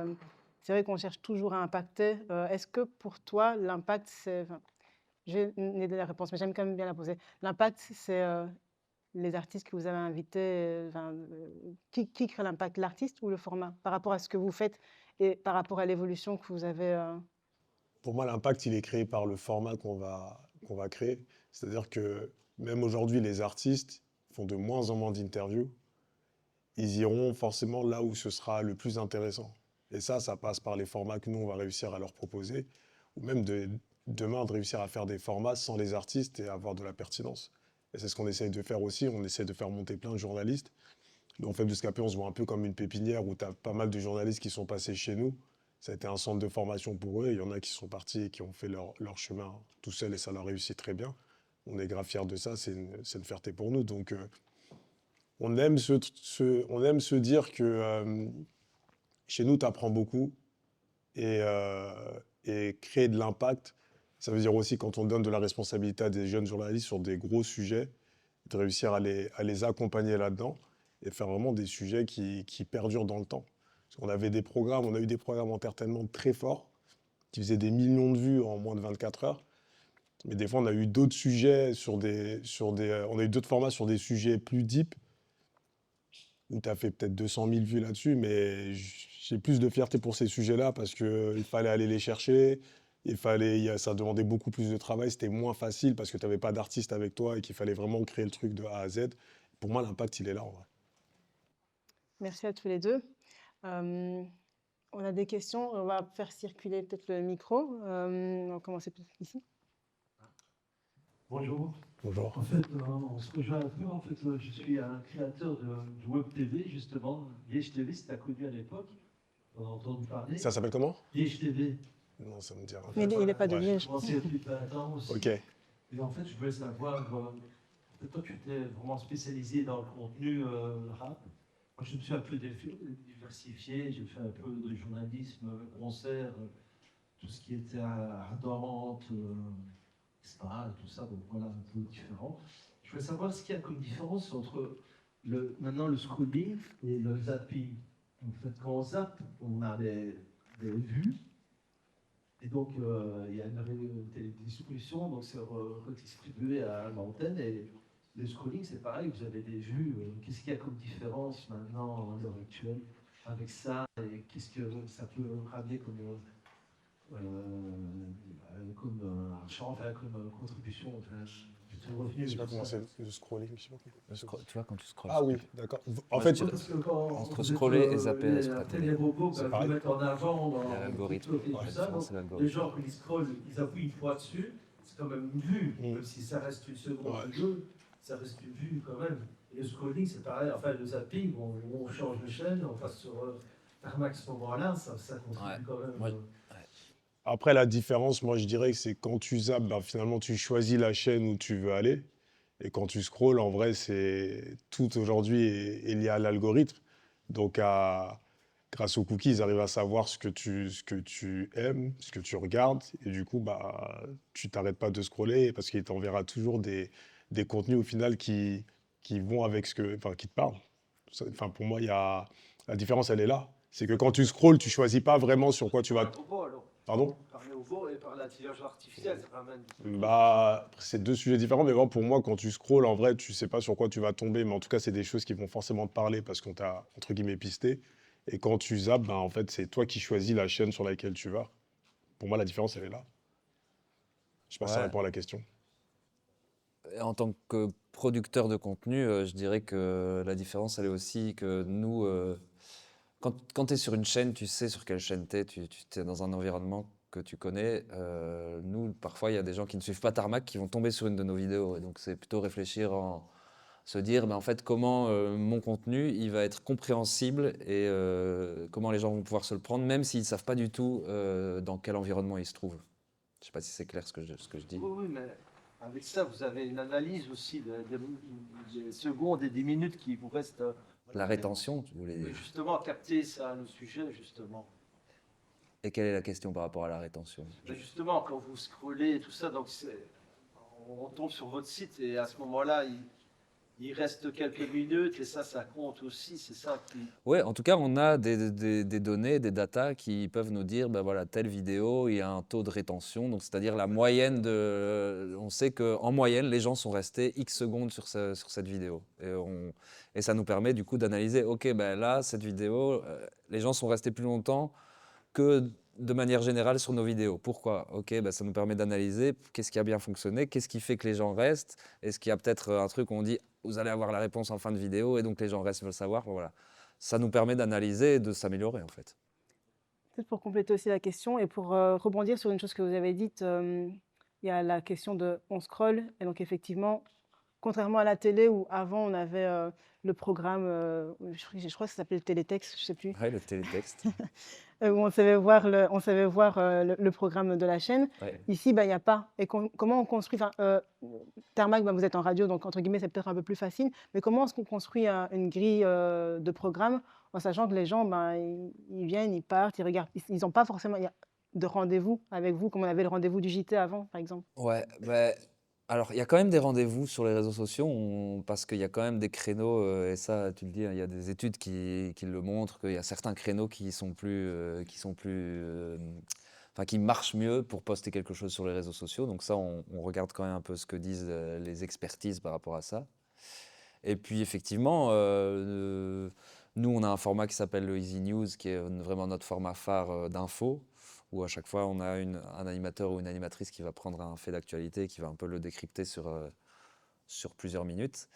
A: c'est vrai qu'on cherche toujours à impacter. Est-ce que pour toi, l'impact, c'est... enfin, j'ai une idée de la réponse, mais j'aime quand même bien la poser. L'impact, c'est les artistes que vous avez invités, enfin, qui crée l'impact, l'artiste ou le format, par rapport à ce que vous faites et par rapport à l'évolution que vous avez
B: Pour moi, l'impact, il est créé par le format qu'on va créer. C'est-à-dire que même aujourd'hui, les artistes font de moins en moins d'interviews. Ils iront forcément là où ce sera le plus intéressant. Et ça passe par les formats que nous, on va réussir à leur proposer, ou même demain de réussir à faire des formats sans les artistes et avoir de la pertinence. Et c'est ce qu'on essaye de faire aussi. On essaie de faire monter plein de journalistes. Donc, en fait, Bouscapé, on se voit un peu comme une pépinière où tu as pas mal de journalistes qui sont passés chez nous. Ça a été un centre de formation pour eux. Il y en a qui sont partis et qui ont fait leur chemin tout seuls et ça leur réussit très bien. On est grave fiers de ça. C'est une fierté pour nous. Donc, on aime se dire que chez nous, tu apprends beaucoup et créer de l'impact. Ça veut dire aussi quand on donne de la responsabilité à des jeunes journalistes sur des gros sujets, de réussir à les accompagner là-dedans et faire vraiment des sujets qui perdurent dans le temps. Parce qu'on avait on a eu des programmes entertainment très forts qui faisaient des millions de vues en moins de 24 heures. Mais des fois, on a eu d'autres sujets on a eu d'autres formats sur des sujets plus deep où tu as fait peut-être 200 000 vues là-dessus, mais j'ai plus de fierté pour ces sujets-là parce qu'il fallait aller les chercher, ça demandait beaucoup plus de travail, c'était moins facile parce que tu n'avais pas d'artiste avec toi et qu'il fallait vraiment créer le truc de A à Z. Pour moi, l'impact, il est là, en vrai.
A: Merci à tous les deux. On a des questions, on va faire circuler peut-être le micro. On va commencer peut-être ici.
D: Bonjour.
B: Bonjour.
D: En fait, on se rejoint un peu. En fait, je suis un créateur de Web TV, justement. Liège TV, c'était connu à l'époque. On a entendu parler.
B: Ça s'appelle comment?
D: Liège TV.
B: Non, ça me dit rien.
A: Mais il n'est pas de
B: Ouais.
A: Liège.
D: J'ai commencé depuis 20 ans aussi.
B: Ok.
D: Et en fait, je voulais savoir, toi, tu étais vraiment spécialisé dans le contenu rap. Moi, je me suis un peu diversifié. J'ai fait un peu de journalisme, concert, tout ce qui était ardente. Etc., tout ça, donc voilà, un peu différent. Je voulais savoir ce qu'il y a comme différence entre maintenant le scrolling et le zapping. En fait, quand on zappe, on a des vues. Et donc, il y a des distributions, donc c'est redistribué à l'antenne. Et le scrolling, c'est pareil, vous avez des vues. Qu'est-ce qu'il y a comme différence maintenant, à l'heure actuelle, avec ça? Et qu'est-ce que ça peut ramener comme argent, enfin, comme contribution, enfin, de
B: Je
D: revenus
B: sais
D: et
B: pas
D: tout
B: comment
D: ça.
B: c'est le scrolling, je sais pas comment.
C: Tu vois, quand tu scrolles.
B: Ah oui, d'accord. En
C: Moi,
B: fait,
C: je dirais-
D: Parce que quand
C: Entre
D: vous êtes,
C: scroller et zapper sur ta
D: après
C: télé.
D: les robots
B: C'est
D: vous
B: pareil.
D: mettent en avant dans
C: Il y a l'algorithme.
D: TikTok et
C: La
D: tout ça,
C: différence,
D: donc
C: c'est
D: les
C: l'algorithme.
D: gens qui scrollent, ils appuient une fois dessus, c'est quand même une vue,
B: Mm.
D: même si ça reste une seconde
B: Ouais.
D: ou deux, ça reste une vue quand même. Et le scrolling, c'est pareil, enfin le zapping, on change de chaîne, on passe sur Tarmac à ce moment-là, ça contribue
C: Ouais.
D: quand même.
C: Moi,
B: après, la différence, moi, je dirais que c'est quand tu zappes, ben, finalement, tu choisis la chaîne où tu veux aller. Et quand tu scrolles, en vrai, c'est tout aujourd'hui est lié à l'algorithme. Donc, grâce aux cookies, ils arrivent à savoir ce que tu aimes, ce que tu regardes. Et du coup, bah, tu t'arrêtes pas de scroller parce qu'il t'enverra toujours des contenus au final qui vont avec enfin, qui te parlent. Enfin, pour moi, la différence, elle est là. C'est que quand tu scrolles, tu choisis pas vraiment sur quoi tu vas. Pardon?
D: Par les robots et par l'intelligence artificielle, ça ramène.
B: Bah, c'est deux sujets différents, mais bon, pour moi, quand tu scrolles, en vrai, tu sais pas sur quoi tu vas tomber, mais en tout cas, c'est des choses qui vont forcément te parler parce qu'on t'a, entre guillemets, pisté. Et quand tu zappes, ben, en fait, c'est toi qui choisis la chaîne sur laquelle tu vas. Pour moi, la différence, elle est là. Je sais pas si ça
C: Ouais.
B: répond à la question.
C: Et en tant que producteur de contenu, je dirais que la différence, elle est aussi que nous, quand tu es sur une chaîne, tu sais sur quelle chaîne tu es, tu es dans un environnement que tu connais. Nous, parfois, il y a des gens qui ne suivent pas Tarmac qui vont tomber sur une de nos vidéos. Et donc, c'est plutôt réfléchir se dire, ben, en fait, comment mon contenu, il va être compréhensible et comment les gens vont pouvoir se le prendre, même s'ils ne savent pas du tout dans quel environnement ils se trouvent. Je ne sais pas si c'est clair ce que je dis.
D: Oui, oui, mais avec ça, vous avez une analyse aussi des secondes et des minutes qui vous restent.
C: La rétention, tu voulais
D: Mais
C: dire.
D: justement, capter ça, le sujet, justement.
C: Et quelle est la question par rapport à la rétention?
D: Mais justement, quand vous scrollez et tout ça, donc on tombe sur votre site et à ce moment-là, il reste quelques minutes et ça compte aussi, c'est ça qui.
C: Ouais, en tout cas, on a des données, des datas qui peuvent nous dire, ben voilà, telle vidéo, il y a un taux de rétention, donc c'est-à-dire la moyenne on sait qu'en moyenne, les gens sont restés X secondes sur cette vidéo. Et ça nous permet du coup d'analyser, ok, ben là, cette vidéo, les gens sont restés plus longtemps que de manière générale sur nos vidéos. Pourquoi? Ok, ben ça nous permet d'analyser qu'est-ce qui a bien fonctionné, qu'est-ce qui fait que les gens restent, est-ce qu'il y a peut-être un truc où on dit vous allez avoir la réponse en fin de vidéo et donc les gens restent veulent savoir. Voilà. Ça nous permet d'analyser et de s'améliorer en fait.
A: Peut-être pour compléter aussi la question et pour rebondir sur une chose que vous avez dite, il y a la question de on scrolle et donc effectivement, contrairement à la télé où avant on avait le programme, je crois que ça s'appelait le télétexte, je sais plus,
C: Ouais, le télétexte.
A: où on savait voir le programme de la chaîne.
C: Ouais.
A: Ici, bah, il n'y a pas. Et comment on construit, Tarmac, bah, vous êtes en radio, donc entre guillemets, c'est peut-être un peu plus facile, mais comment est-ce qu'on construit une grille de programme en sachant que les gens, bah, ils viennent, ils partent, ils regardent, ils n'ont pas forcément de rendez-vous avec vous, comme on avait le rendez-vous du JT avant, par exemple.
C: Ouais, bah, alors il y a quand même des rendez-vous sur les réseaux sociaux parce qu'il y a quand même des créneaux, et ça tu le dis, hein, il y a des études qui le montrent, qu'il y a certains créneaux enfin, qui marchent mieux pour poster quelque chose sur les réseaux sociaux. Donc ça, on regarde quand même un peu ce que disent les expertises par rapport à ça. Et puis effectivement, nous, on a un format qui s'appelle le Easy News, qui est vraiment notre format phare d'info, où à chaque fois, on a un animateur ou une animatrice qui va prendre un fait d'actualité, qui va un peu le décrypter sur plusieurs minutes.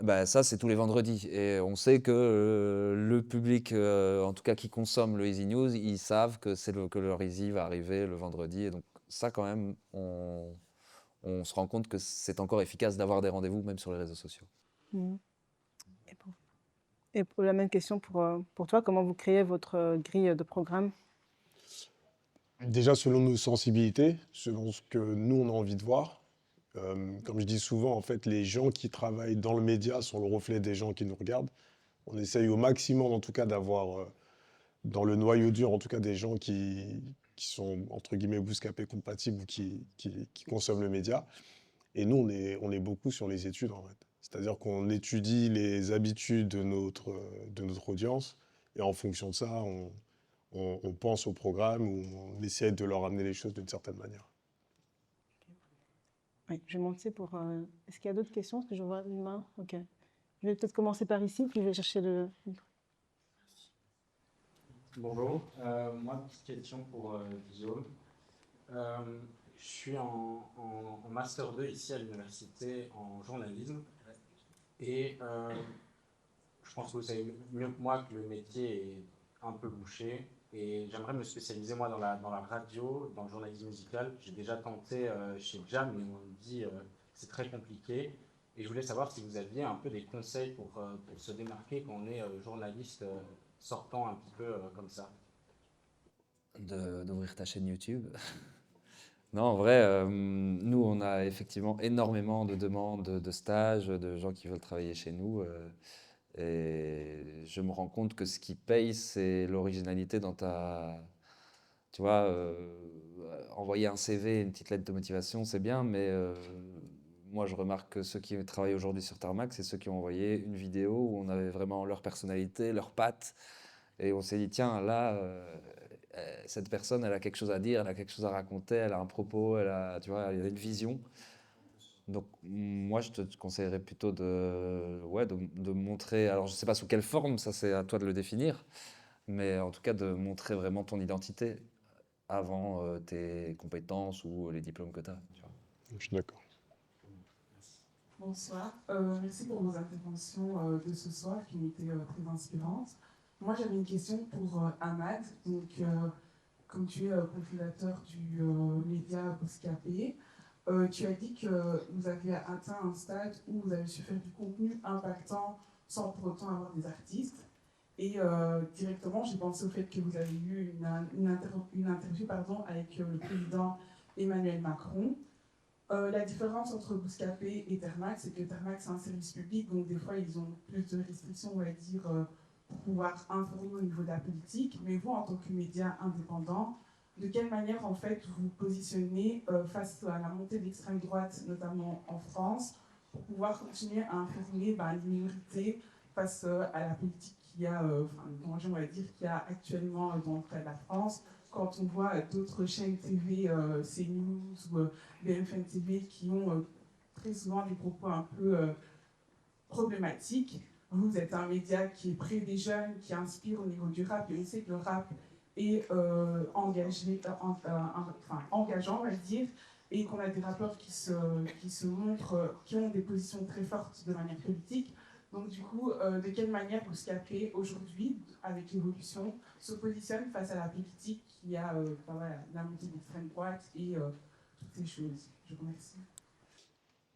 C: Bah, ça, c'est tous les vendredis. Et on sait que le public, en tout cas qui consomme le Easy News, ils savent que leur Easy va arriver le vendredi. Et donc ça, quand même, on se rend compte que c'est encore efficace d'avoir des rendez-vous, même sur les réseaux sociaux.
A: Mhm. Et pour la même question pour toi, comment vous créez votre grille de programme?
B: Déjà, selon nos sensibilités, selon ce que nous, on a envie de voir. Comme je dis souvent, en fait, les gens qui travaillent dans le média sont le reflet des gens qui nous regardent. On essaye au maximum, en tout cas, d'avoir dans le noyau dur, en tout cas, des gens qui sont, entre guillemets, bouscapés compatibles ou qui consomment le média. Et nous, on est beaucoup sur les études, en fait. C'est-à-dire qu'on étudie les habitudes de notre audience et en fonction de ça, on pense au programme ou on essaie de leur amener les choses d'une certaine manière.
A: Oui, je vais monter pour... Est-ce qu'il y a d'autres questions? Parce que je vois une main. Ok. Je vais peut-être commencer par ici, puis je vais chercher le micro.
E: Bonjour, moi, petite question pour Guillaume. Je suis en Master 2 ici à l'université en journalisme et je pense que vous savez mieux que moi que le métier est un peu bouché et j'aimerais me spécialiser moi dans la radio, dans le journalisme musical. J'ai déjà tenté chez Jam, mais on me dit que c'est très compliqué et je voulais savoir si vous aviez un peu des conseils pour se démarquer quand on est journaliste sortant un petit peu comme ça.
C: D'ouvrir ta chaîne YouTube. Non, en vrai, nous, on a effectivement énormément de demandes de stages, de gens qui veulent travailler chez nous. Et je me rends compte que ce qui paye, c'est l'originalité dans ta... Tu vois, envoyer un CV, une petite lettre de motivation, c'est bien, mais moi, je remarque que ceux qui travaillent aujourd'hui sur Tarmac, c'est ceux qui ont envoyé une vidéo où on avait vraiment leur personnalité, leurs pattes. Et on s'est dit, tiens, là, cette personne, elle a quelque chose à dire, elle a quelque chose à raconter, elle a un propos, elle a, tu vois, elle a une vision. Donc, moi, je te conseillerais plutôt ouais, de montrer, alors je ne sais pas sous quelle forme, ça c'est à toi de le définir, mais en tout cas de montrer vraiment ton identité avant tes compétences ou les diplômes que tu as.
B: Je suis d'accord.
F: Bonsoir, merci pour vos interventions de ce soir qui ont été très inspirantes. Moi j'avais une question pour Ahmad. Donc, comme tu es cofondateur du média Bouscapé, tu as dit que vous avez atteint un stade où vous avez su faire du contenu impactant sans pour autant avoir des artistes. Et directement, j'ai pensé au fait que vous avez eu une interview avec le président Emmanuel Macron. La différence entre Bouscapé et Thermax, c'est que Thermax, c'est un service public, donc des fois, ils ont plus de restrictions, on va dire, pour pouvoir informer au niveau de la politique. Mais vous, en tant que média indépendant, de quelle manière, en fait, vous vous positionnez face à la montée de l'extrême droite, notamment en France, pour pouvoir continuer à informer les minorités face à la politique qu'il y a, on va dire, qu'il y a actuellement dans le cas de la France, quand on voit d'autres chaînes TV, CNews ou BFM TV, qui ont très souvent des propos un peu problématiques. Vous êtes un média qui est près des jeunes, qui inspire au niveau du rap, et on sait que le rap est engageant, on va dire, et qu'on a des rappeurs qui se montrent, qui ont des positions très fortes de manière politique. Donc du coup, de quelle manière Bouscapé, aujourd'hui, avec l'évolution, se positionne face à la politique qui a la montée de l'extrême droite et toutes ces choses? Je vous remercie.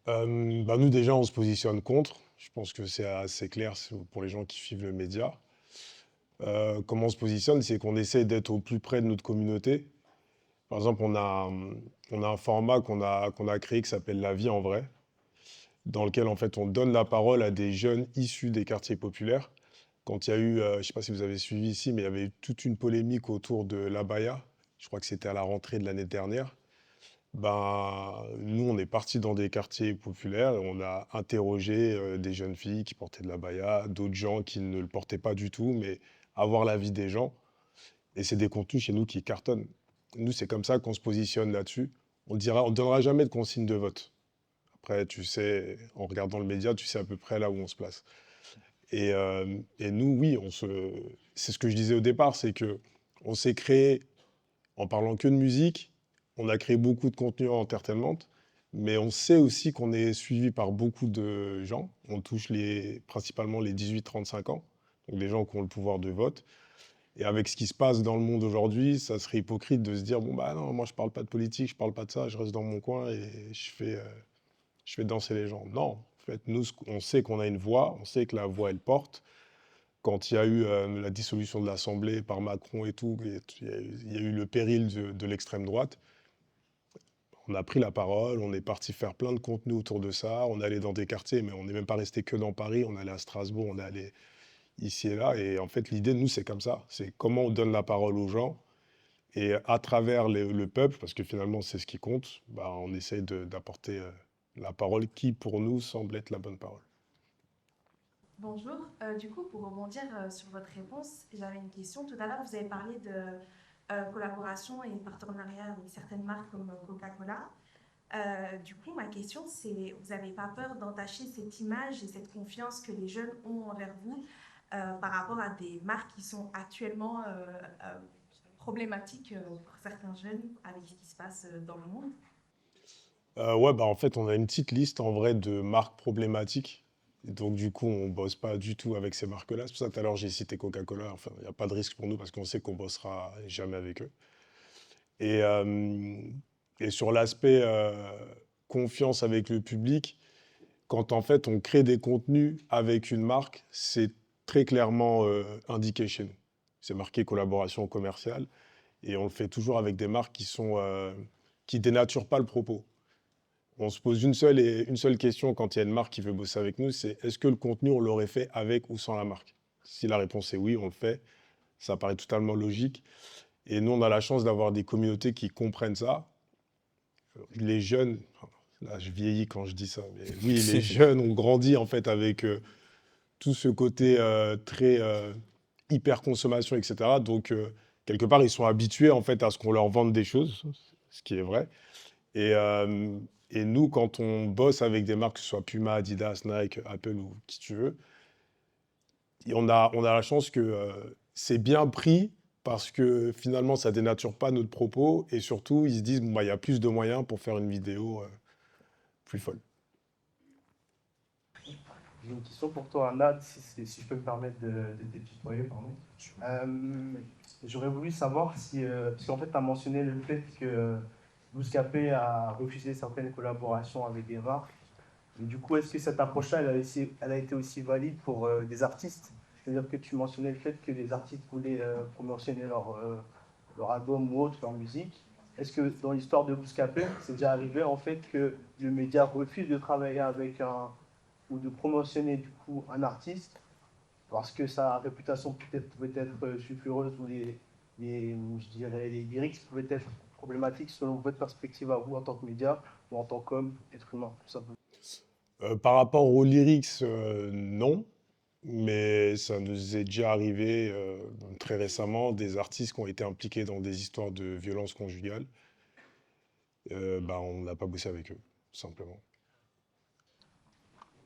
B: Nous, déjà, on se positionne contre. Je pense que c'est assez clair pour les gens qui suivent le média. Comment on se positionne, c'est qu'on essaie d'être au plus près de notre communauté. Par exemple, on a un format qu'on a créé qui s'appelle La vie en vrai, dans lequel en fait on donne la parole à des jeunes issus des quartiers populaires. Quand il y a eu, je ne sais pas si vous avez suivi ici, mais il y avait eu toute une polémique autour de l'abaya. Je crois que c'était à la rentrée de l'année dernière. Nous, on est parti dans des quartiers populaires et on a interrogé des jeunes filles qui portaient de l'abaya, d'autres gens qui ne le portaient pas du tout, mais avoir l'avis des gens. Et c'est des contenus chez nous qui cartonnent. Nous, c'est comme ça qu'on se positionne là-dessus. On ne donnera jamais de consigne de vote. Après, tu sais, en regardant le média, tu sais à peu près là où on se place. Et nous, oui, c'est ce que je disais au départ, c'est que on s'est créé, en parlant que de musique, on a créé beaucoup de contenu en entertainment, mais on sait aussi qu'on est suivi par beaucoup de gens. On touche principalement les 18-35 ans, donc des gens qui ont le pouvoir de vote. Et avec ce qui se passe dans le monde aujourd'hui, ça serait hypocrite de se dire, bon, non, moi, je parle pas de politique, je parle pas de ça, je reste dans mon coin et je fais danser les gens. Non, en fait, nous, on sait qu'on a une voix, on sait que la voix, elle porte. Quand il y a eu la dissolution de l'Assemblée par Macron et tout, il y a eu le péril de l'extrême droite. On a pris la parole, on est parti faire plein de contenu autour de ça. On est allé dans des quartiers, mais on n'est même pas resté que dans Paris. On est allé à Strasbourg, on est allé ici et là. Et en fait, l'idée de nous, c'est comme ça. C'est comment on donne la parole aux gens. Et à travers le peuple, parce que finalement, c'est ce qui compte, on essaye d'apporter la parole qui, pour nous, semble être la bonne parole.
G: Bonjour. Du coup, pour rebondir sur votre réponse, j'avais une question. Tout à l'heure, vous avez parlé de collaboration et partenariat avec certaines marques comme Coca-Cola. Du coup, ma question, c'est, vous n'avez pas peur d'entacher cette image et cette confiance que les jeunes ont envers vous par rapport à des marques qui sont actuellement problématiques pour certains jeunes avec ce qui se passe dans le monde?
B: Ouais, bah en fait, on a une petite liste en vrai de marques problématiques. Et donc, du coup, on bosse pas du tout avec ces marques-là. C'est pour ça que tout à l'heure, j'ai cité Coca-Cola. Enfin, il n'y a pas de risque pour nous parce qu'on sait qu'on bossera jamais avec eux. Et, euh, et sur l'aspect confiance avec le public, quand en fait on crée des contenus avec une marque, c'est très clairement indiqué chez nous. C'est marqué collaboration commerciale et on le fait toujours avec des marques qui dénaturent pas le propos. On se pose une seule question quand il y a une marque qui veut bosser avec nous, c'est est-ce que le contenu on l'aurait fait avec ou sans la marque? Si la réponse est oui, on le fait. Ça paraît totalement logique. Et nous, on a la chance d'avoir des communautés qui comprennent ça. Les jeunes, là je vieillis quand je dis ça, mais oui, les jeunes ont grandi en fait avec tout ce côté très hyper consommation, etc. Donc quelque part, ils sont habitués en fait à ce qu'on leur vende des choses, ce qui est vrai. Et, euh, et nous, quand on bosse avec des marques, que ce soit Puma, Adidas, Nike, Apple ou qui tu veux, on a la chance que c'est bien pris parce que finalement, ça dénature pas notre propos et surtout, ils se disent, bon, bah, il y a plus de moyens pour faire une vidéo plus folle.
H: J'ai une question pour toi, Anna, si je peux me permettre de te tutoyer, pardon. J'aurais voulu savoir si, parce qu'en fait, tu as mentionné le fait que Bouscapé a refusé certaines collaborations avec des marques. Et du coup, est-ce que cette approche-là, elle a été aussi valide pour des artistes? C'est-à-dire que tu mentionnais le fait que les artistes voulaient promotionner leur album ou autre, leur musique. Est-ce que dans l'histoire de Bouscapé, c'est déjà arrivé en fait que le média refuse de travailler avec ou de promotionner du coup un artiste parce que sa réputation pouvait être sulfureuse ou je dirais, les lyrics pouvaient être problématiques selon votre perspective à vous en tant que média ou en tant qu'homme, être humain, tout simplement.
B: Par rapport aux lyrics, non, mais ça nous est déjà arrivé très récemment, des artistes qui ont été impliqués dans des histoires de violence conjugale. Bah, on n'a pas bossé avec eux, tout simplement.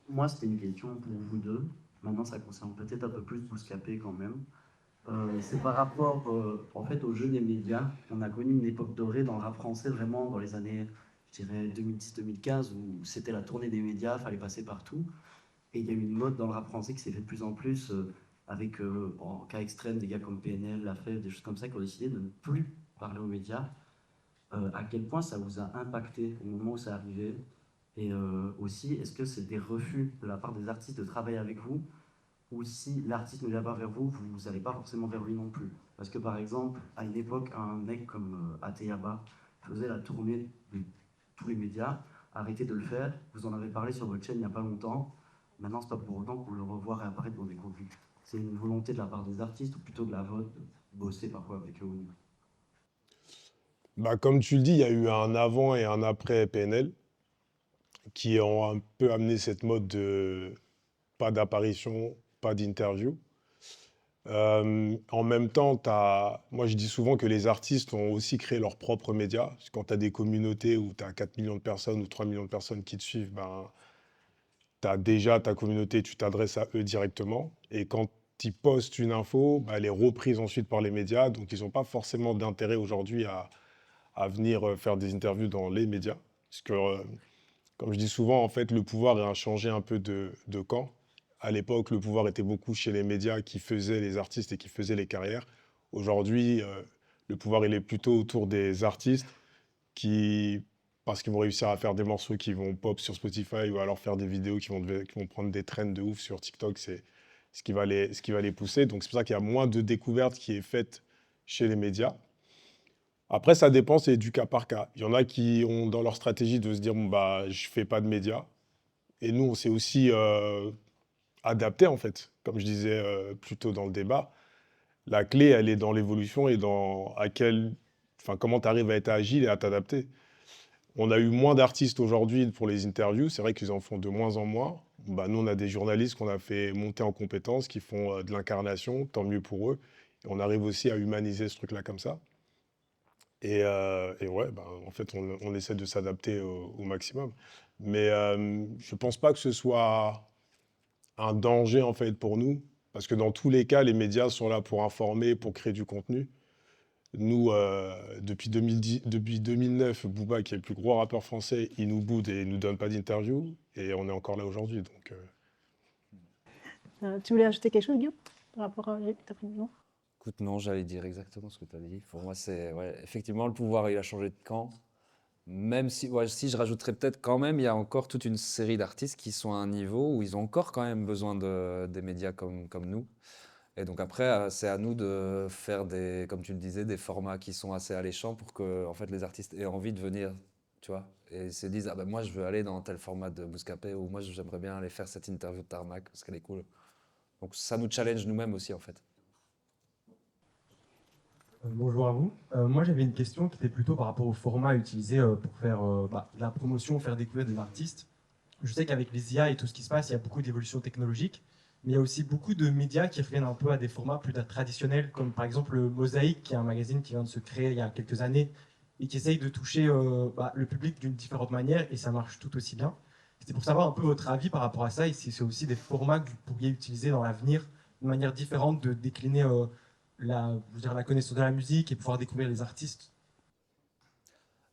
I: Moi, c'était une question pour vous deux. Maintenant, ça concerne peut-être un peu plus Bouscapé quand même. C'est par rapport en fait au jeu des médias. On a connu une époque dorée dans le rap français vraiment dans les années, je dirais 2010-2015 où c'était la tournée des médias, fallait passer partout. Et il y a eu une mode dans le rap français qui s'est fait de plus en plus avec en cas extrême des gars comme PNL, La Fève, des choses comme ça qui ont décidé de ne plus parler aux médias. À quel point ça vous a impacté au moment où ça arrivait? Et aussi, est-ce que c'est des refus de la part des artistes de travailler avec vous? Ou si l'artiste ne vient pas vers vous, vous n'allez pas forcément vers lui non plus. Parce que par exemple, à une époque, un mec comme Ateyaba faisait la tournée de tous les médias, arrêtez de le faire, vous en avez parlé sur votre chaîne il n'y a pas longtemps, maintenant c'est pas pour autant qu'on le revoit réapparaître dans des contenus. C'est une volonté de la part des artistes ou plutôt de la vôtre de bosser parfois avec eux?
B: Bah, comme tu le dis, il y a eu un avant et un après PNL qui ont un peu amené cette mode de pas d'apparition, pas d'interview. En même temps, moi je dis souvent que les artistes ont aussi créé leurs propres médias. Parce que quand tu as des communautés où tu as 4 millions de personnes ou 3 millions de personnes qui te suivent, ben, tu as déjà ta communauté, tu t'adresses à eux directement. Et quand ils postent une info, bah, elle est reprise ensuite par les médias. Donc ils n'ont pas forcément d'intérêt aujourd'hui à venir faire des interviews dans les médias. Parce que, comme je dis souvent, en fait, le pouvoir a changé un peu de camp. À l'époque, le pouvoir était beaucoup chez les médias qui faisaient les artistes et qui faisaient les carrières. Aujourd'hui, le pouvoir, il est plutôt autour des artistes qui, parce qu'ils vont réussir à faire des morceaux qui vont pop sur Spotify ou alors faire des vidéos qui vont prendre des trends de ouf sur TikTok, c'est ce qui va les pousser. Donc c'est pour ça qu'il y a moins de découvertes qui est faite chez les médias. Après, ça dépend, c'est du cas par cas. Il y en a qui ont dans leur stratégie de se dire, bon, bah, je fais pas de médias. Et nous, on s'est aussi adapté, en fait. Comme je disais plus tôt dans le débat, la clé, elle est dans l'évolution et dans comment tu arrives à être agile et à t'adapter. On a eu moins d'artistes aujourd'hui pour les interviews. C'est vrai qu'ils en font de moins en moins. bah, nous, on a des journalistes qu'on a fait monter en compétences, qui font de l'incarnation, tant mieux pour eux. Et on arrive aussi à humaniser ce truc-là comme ça. Et ouais, bah, en fait, on essaie de s'adapter au maximum. Mais je ne pense pas que ce soit un danger, en fait, pour nous. Parce que dans tous les cas, les médias sont là pour informer, pour créer du contenu. Nous, depuis 2010, depuis 2009, Booba, qui est le plus gros rappeur français, il nous boude et il nous donne pas d'interview. Et on est encore là aujourd'hui. Donc,
A: Tu voulais ajouter quelque chose, Guillaume, par rapport à ta précision?
C: Écoute, non, j'allais dire exactement ce que tu as dit. Pour moi, c'est ouais, effectivement le pouvoir, il a changé de camp. Même si, ouais, si je rajouterais peut-être quand même, il y a encore toute une série d'artistes qui sont à un niveau où ils ont encore quand même besoin des médias comme nous. Et donc après, c'est à nous de faire des, comme tu le disais, des formats qui sont assez alléchants pour que en fait, les artistes aient envie de venir, tu vois, et se disent, ah ben moi je veux aller dans tel format de Bouscapé ou moi j'aimerais bien aller faire cette interview de Tarmac parce qu'elle est cool. Donc ça nous challenge nous-mêmes aussi en fait.
J: Bonjour à vous. Moi, j'avais une question qui était plutôt par rapport au format utilisé pour faire de la promotion, faire découvrir des artistes. Je sais qu'avec les IA et tout ce qui se passe, il y a beaucoup d'évolutions technologiques, mais il y a aussi beaucoup de médias qui reviennent un peu à des formats plus traditionnels, comme par exemple le Mosaïque, qui est un magazine qui vient de se créer il y a quelques années et qui essaye de toucher le public d'une différente manière, et ça marche tout aussi bien. C'était pour savoir un peu votre avis par rapport à ça, et si c'est aussi des formats que vous pourriez utiliser dans l'avenir, une manière différente de décliner je veux dire, la connaissance de la musique et pouvoir découvrir les artistes.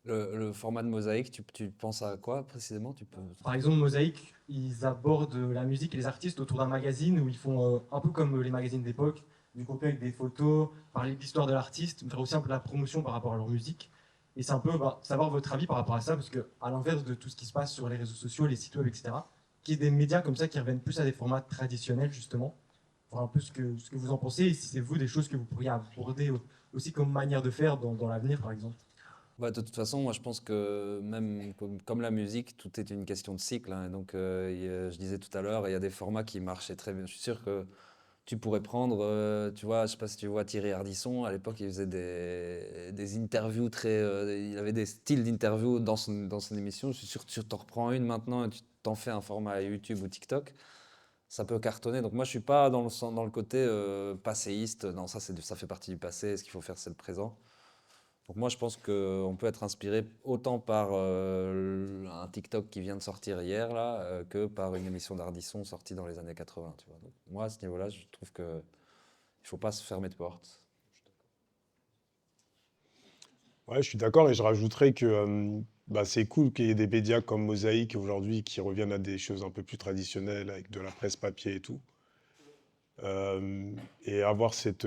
C: Le format de Mosaïque, tu penses à quoi précisément? Tu peux...
J: Par exemple, Mosaïque, ils abordent la musique et les artistes autour d'un magazine où ils font un peu comme les magazines d'époque, du contenu avec des photos, parler de l'histoire de l'artiste, faire aussi un peu de la promotion par rapport à leur musique. Et c'est un peu savoir votre avis par rapport à ça, parce que à l'inverse de tout ce qui se passe sur les réseaux sociaux, les sites web, etc., qu'il y ait des médias comme ça qui reviennent plus à des formats traditionnels, justement, voir un peu ce que vous en pensez, et si c'est vous des choses que vous pourriez aborder aussi comme manière de faire dans l'avenir, par exemple.
C: Bah, de toute façon, moi je pense que même comme la musique, tout est une question de cycle, hein. Et donc, je disais tout à l'heure, il y a des formats qui marchaient très bien. Je suis sûr que tu pourrais prendre, tu vois, je sais pas si tu vois Thierry Ardisson, à l'époque il faisait des interviews très, il avait des styles d'interviews dans son émission. Je suis sûr que tu t'en reprends une maintenant et tu t'en fais un format YouTube ou TikTok, ça peut cartonner. Donc moi je suis pas dans le côté passéiste, non ça fait partie du passé, ce qu'il faut faire c'est le présent. Donc moi, je pense qu'on peut être inspiré autant par un TikTok qui vient de sortir hier, là, que par une émission d'Ardisson sortie dans les années 80, tu vois. Donc, moi, à ce niveau-là, je trouve qu'il ne faut pas se fermer de porte.
B: ouais, je suis d'accord et je rajouterais que bah, c'est cool qu'il y ait des médias comme Mosaïque aujourd'hui qui reviennent à des choses un peu plus traditionnelles avec de la presse papier et tout. Et avoir cette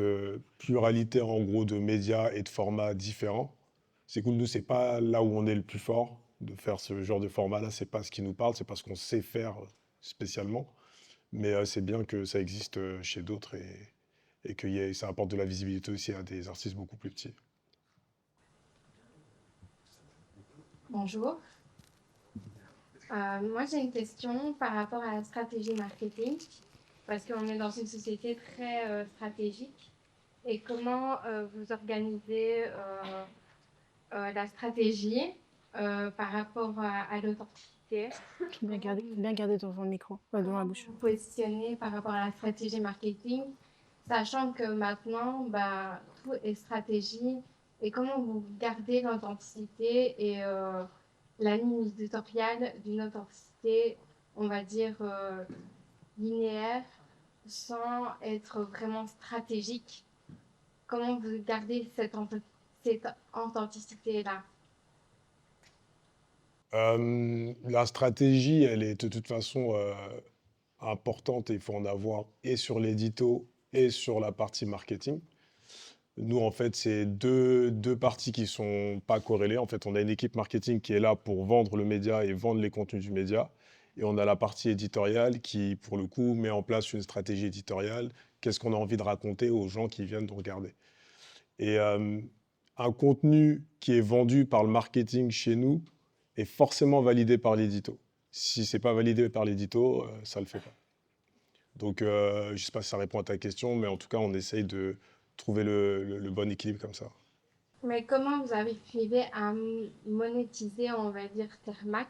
B: pluralité en gros de médias et de formats différents. C'est cool, nous, c'est pas là où on est le plus fort de faire ce genre de format-là, c'est pas ce qui nous parle, c'est pas ce qu'on sait faire spécialement. Mais c'est bien que ça existe chez d'autres et que ça apporte de la visibilité aussi à des artistes beaucoup plus petits.
K: Bonjour. Moi, j'ai une question par rapport à la stratégie marketing, parce qu'on est dans une société très stratégique. Et comment vous organisez la stratégie par rapport à l'authenticité?
A: Bien garder ton micro devant la bouche.
K: Vous positionnez par rapport à la stratégie marketing, sachant que maintenant, tout est stratégie. Et comment vous gardez l'authenticité et la ligne éditoriale d'une authenticité, on va dire, linéaire, sans être vraiment stratégique? Comment vous gardez cette authenticité-là?
B: La stratégie, elle est de toute façon importante et il faut en avoir et sur l'édito et sur la partie marketing. Nous, en fait, c'est deux parties qui sont pas corrélées. En fait, on a une équipe marketing qui est là pour vendre le média et vendre les contenus du média. Et on a la partie éditoriale qui, pour le coup, met en place une stratégie éditoriale. Qu'est-ce qu'on a envie de raconter aux gens qui viennent nous regarder? Et un contenu qui est vendu par le marketing chez nous est forcément validé par l'édito. Si c'est pas validé par l'édito, ça le fait pas. Donc, je sais pas si ça répond à ta question, mais en tout cas, on essaye de trouver le bon équilibre comme ça.
K: Mais comment vous arrivez à monétiser, on va dire, Thermac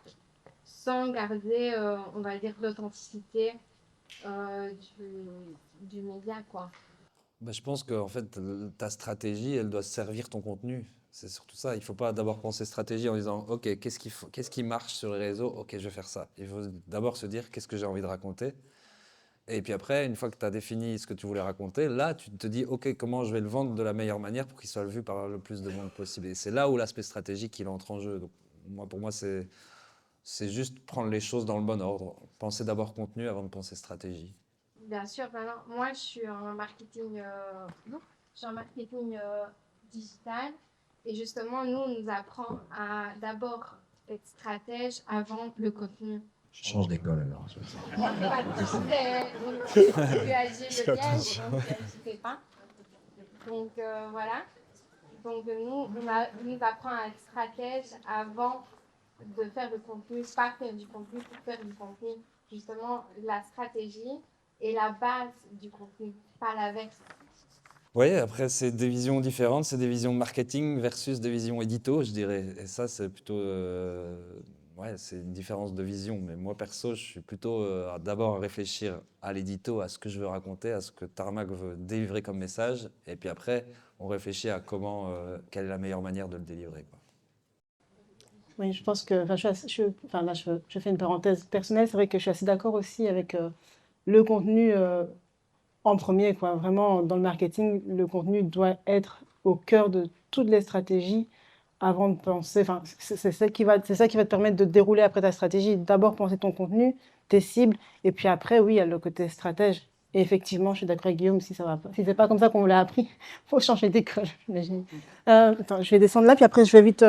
K: sans garder, on va dire, l'authenticité du média, quoi.
C: Bah, je pense qu'en fait, ta stratégie, elle doit servir ton contenu. C'est surtout ça. Il ne faut pas d'abord penser stratégie en disant, OK, qu'est-ce qui marche sur les réseaux? OK, je vais faire ça. Il faut d'abord se dire, qu'est-ce que j'ai envie de raconter? Et puis après, une fois que tu as défini ce que tu voulais raconter, là, tu te dis, OK, comment je vais le vendre de la meilleure manière pour qu'il soit vu par le plus de monde possible. Et c'est là où l'aspect stratégique, il entre en jeu. Donc, pour moi, c'est juste prendre les choses dans le bon ordre. Penser d'abord contenu avant de penser stratégie.
K: Bien sûr, maintenant, moi, je suis en marketing, digital. Et justement, nous, on nous apprend à d'abord être stratège avant le contenu.
L: Je change d'école alors.
K: Tu agis le piège, donc tu ne fais pas. Donc voilà. Donc on nous apprend à être stratège avant de faire le contenu, pas faire du contenu pour faire du contenu. Justement, la stratégie est la base du contenu, pas l'inverse.
C: Oui, après, c'est des visions différentes, c'est des visions marketing versus des visions édito, je dirais. Et ça, c'est plutôt. Ouais, c'est une différence de vision. Mais moi, perso, je suis plutôt d'abord à réfléchir à l'édito, à ce que je veux raconter, à ce que Tarmac veut délivrer comme message. Et puis après, on réfléchit à quelle est la meilleure manière de le délivrer, quoi.
A: Oui, je pense que, je fais une parenthèse personnelle, c'est vrai que je suis assez d'accord aussi avec le contenu en premier, quoi. Vraiment, dans le marketing, le contenu doit être au cœur de toutes les stratégies avant de penser, enfin, c'est ça qui va te permettre de dérouler après ta stratégie. D'abord, penser ton contenu, tes cibles, et puis après, oui, il y a le côté stratège. Et effectivement, je suis d'accord avec Guillaume, si ça va pas, si c'est pas comme ça qu'on l'a appris, faut changer d'école, j'imagine. Attends, je vais descendre là, puis après, je vais vite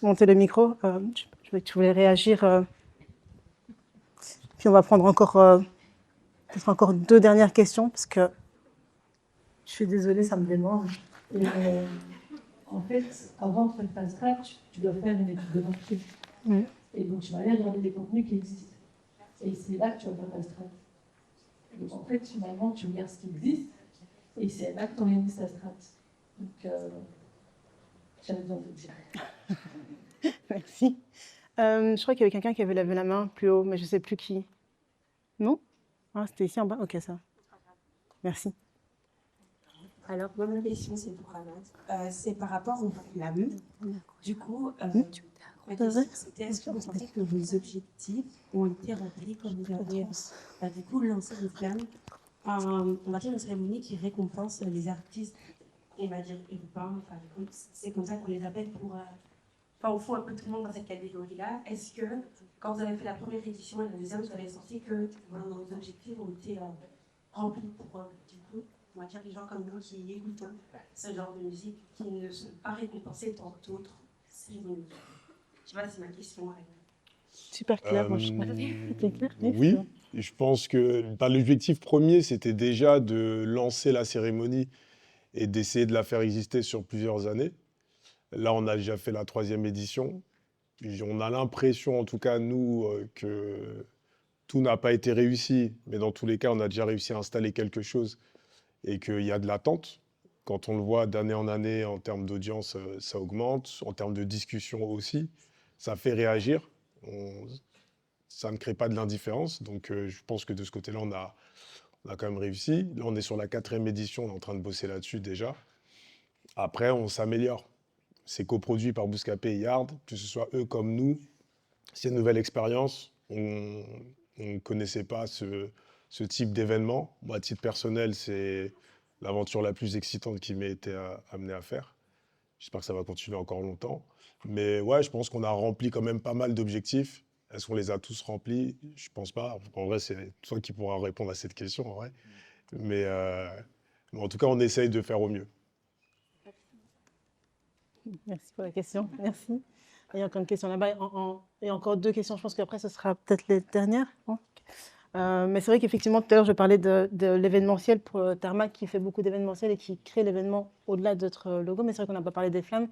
A: monter le micro. Tu voulais réagir, puis on va prendre peut-être encore 2 dernières questions, parce que je suis désolée, ça me démange.
M: Et, en fait, avant de faire ta strat, tu dois faire une étude de marché. Et donc, tu vas aller regarder des contenus qui existent. Et c'est là que tu vas faire ta strat. Donc, en fait, finalement, tu regardes ce qui existe, et c'est là que tu organises ta strat. Donc, j'avais besoin de le dire.
A: Merci. Je crois qu'il y avait quelqu'un qui avait levé la main plus haut, mais je ne sais plus qui. Non? Ah, c'était ici en bas? Ok, ça. Merci.
N: Alors, moi, ma question, c'est pour Ahmad. C'est par rapport au flamme. Du coup, ma question, c'était est-ce que vous pensez que vos objectifs ont été remplis quand vous avez du coup lancé le flamme, on va dire une cérémonie qui récompense les artistes, on va dire urbains, enfin, c'est comme ça qu'on les appelle pour... Enfin, au fond, un peu tout le monde dans cette catégorie-là. Est-ce que, quand vous avez fait la première édition et la deuxième, vous avez senti que vos objectifs ont été remplis pour, du coup, on va dire les gens comme nous qui écoutent ce genre de musique, qui ne sont pas récompensés dans d'autres cérémonies? Je sais pas, c'est ma question.
A: Super clair, moi je trouve. C'était clair?
B: Oui, je pense que l'objectif premier, c'était déjà de lancer la cérémonie et d'essayer de la faire exister sur plusieurs années. Là, on a déjà fait la 3e édition. On a l'impression, en tout cas, nous, que tout n'a pas été réussi, mais dans tous les cas, on a déjà réussi à installer quelque chose et qu'il y a de l'attente. Quand on le voit d'année en année, en termes d'audience, ça augmente. En termes de discussion aussi, ça fait réagir. Ça ne crée pas de l'indifférence. Donc, je pense que de ce côté-là, on a quand même réussi. Là, on est sur la 4e édition. On est en train de bosser là-dessus déjà. Après, on s'améliore. C'est coproduit par Bouscapé et Yard, que ce soit eux comme nous. C'est une nouvelle expérience. On ne connaissait pas ce type d'événement. Moi, à titre personnel, c'est l'aventure la plus excitante qui m'ait été amenée à faire. J'espère que ça va continuer encore longtemps. Mais ouais, je pense qu'on a rempli quand même pas mal d'objectifs. Est-ce qu'on les a tous remplis? Je pense pas. En vrai, c'est toi qui pourras répondre à cette question, en vrai. Mais en tout cas, on essaye de faire au mieux.
A: Merci pour la question. Merci. Il y a encore une question là-bas. Et encore 2 questions. Je pense qu'après, ce sera peut-être les dernières. Non? Mais c'est vrai qu'effectivement, tout à l'heure, je parlais de l'événementiel pour Tarmac, qui fait beaucoup d'événementiel et qui crée l'événement au-delà de notre logo. Mais c'est vrai qu'on n'a pas parlé des flammes,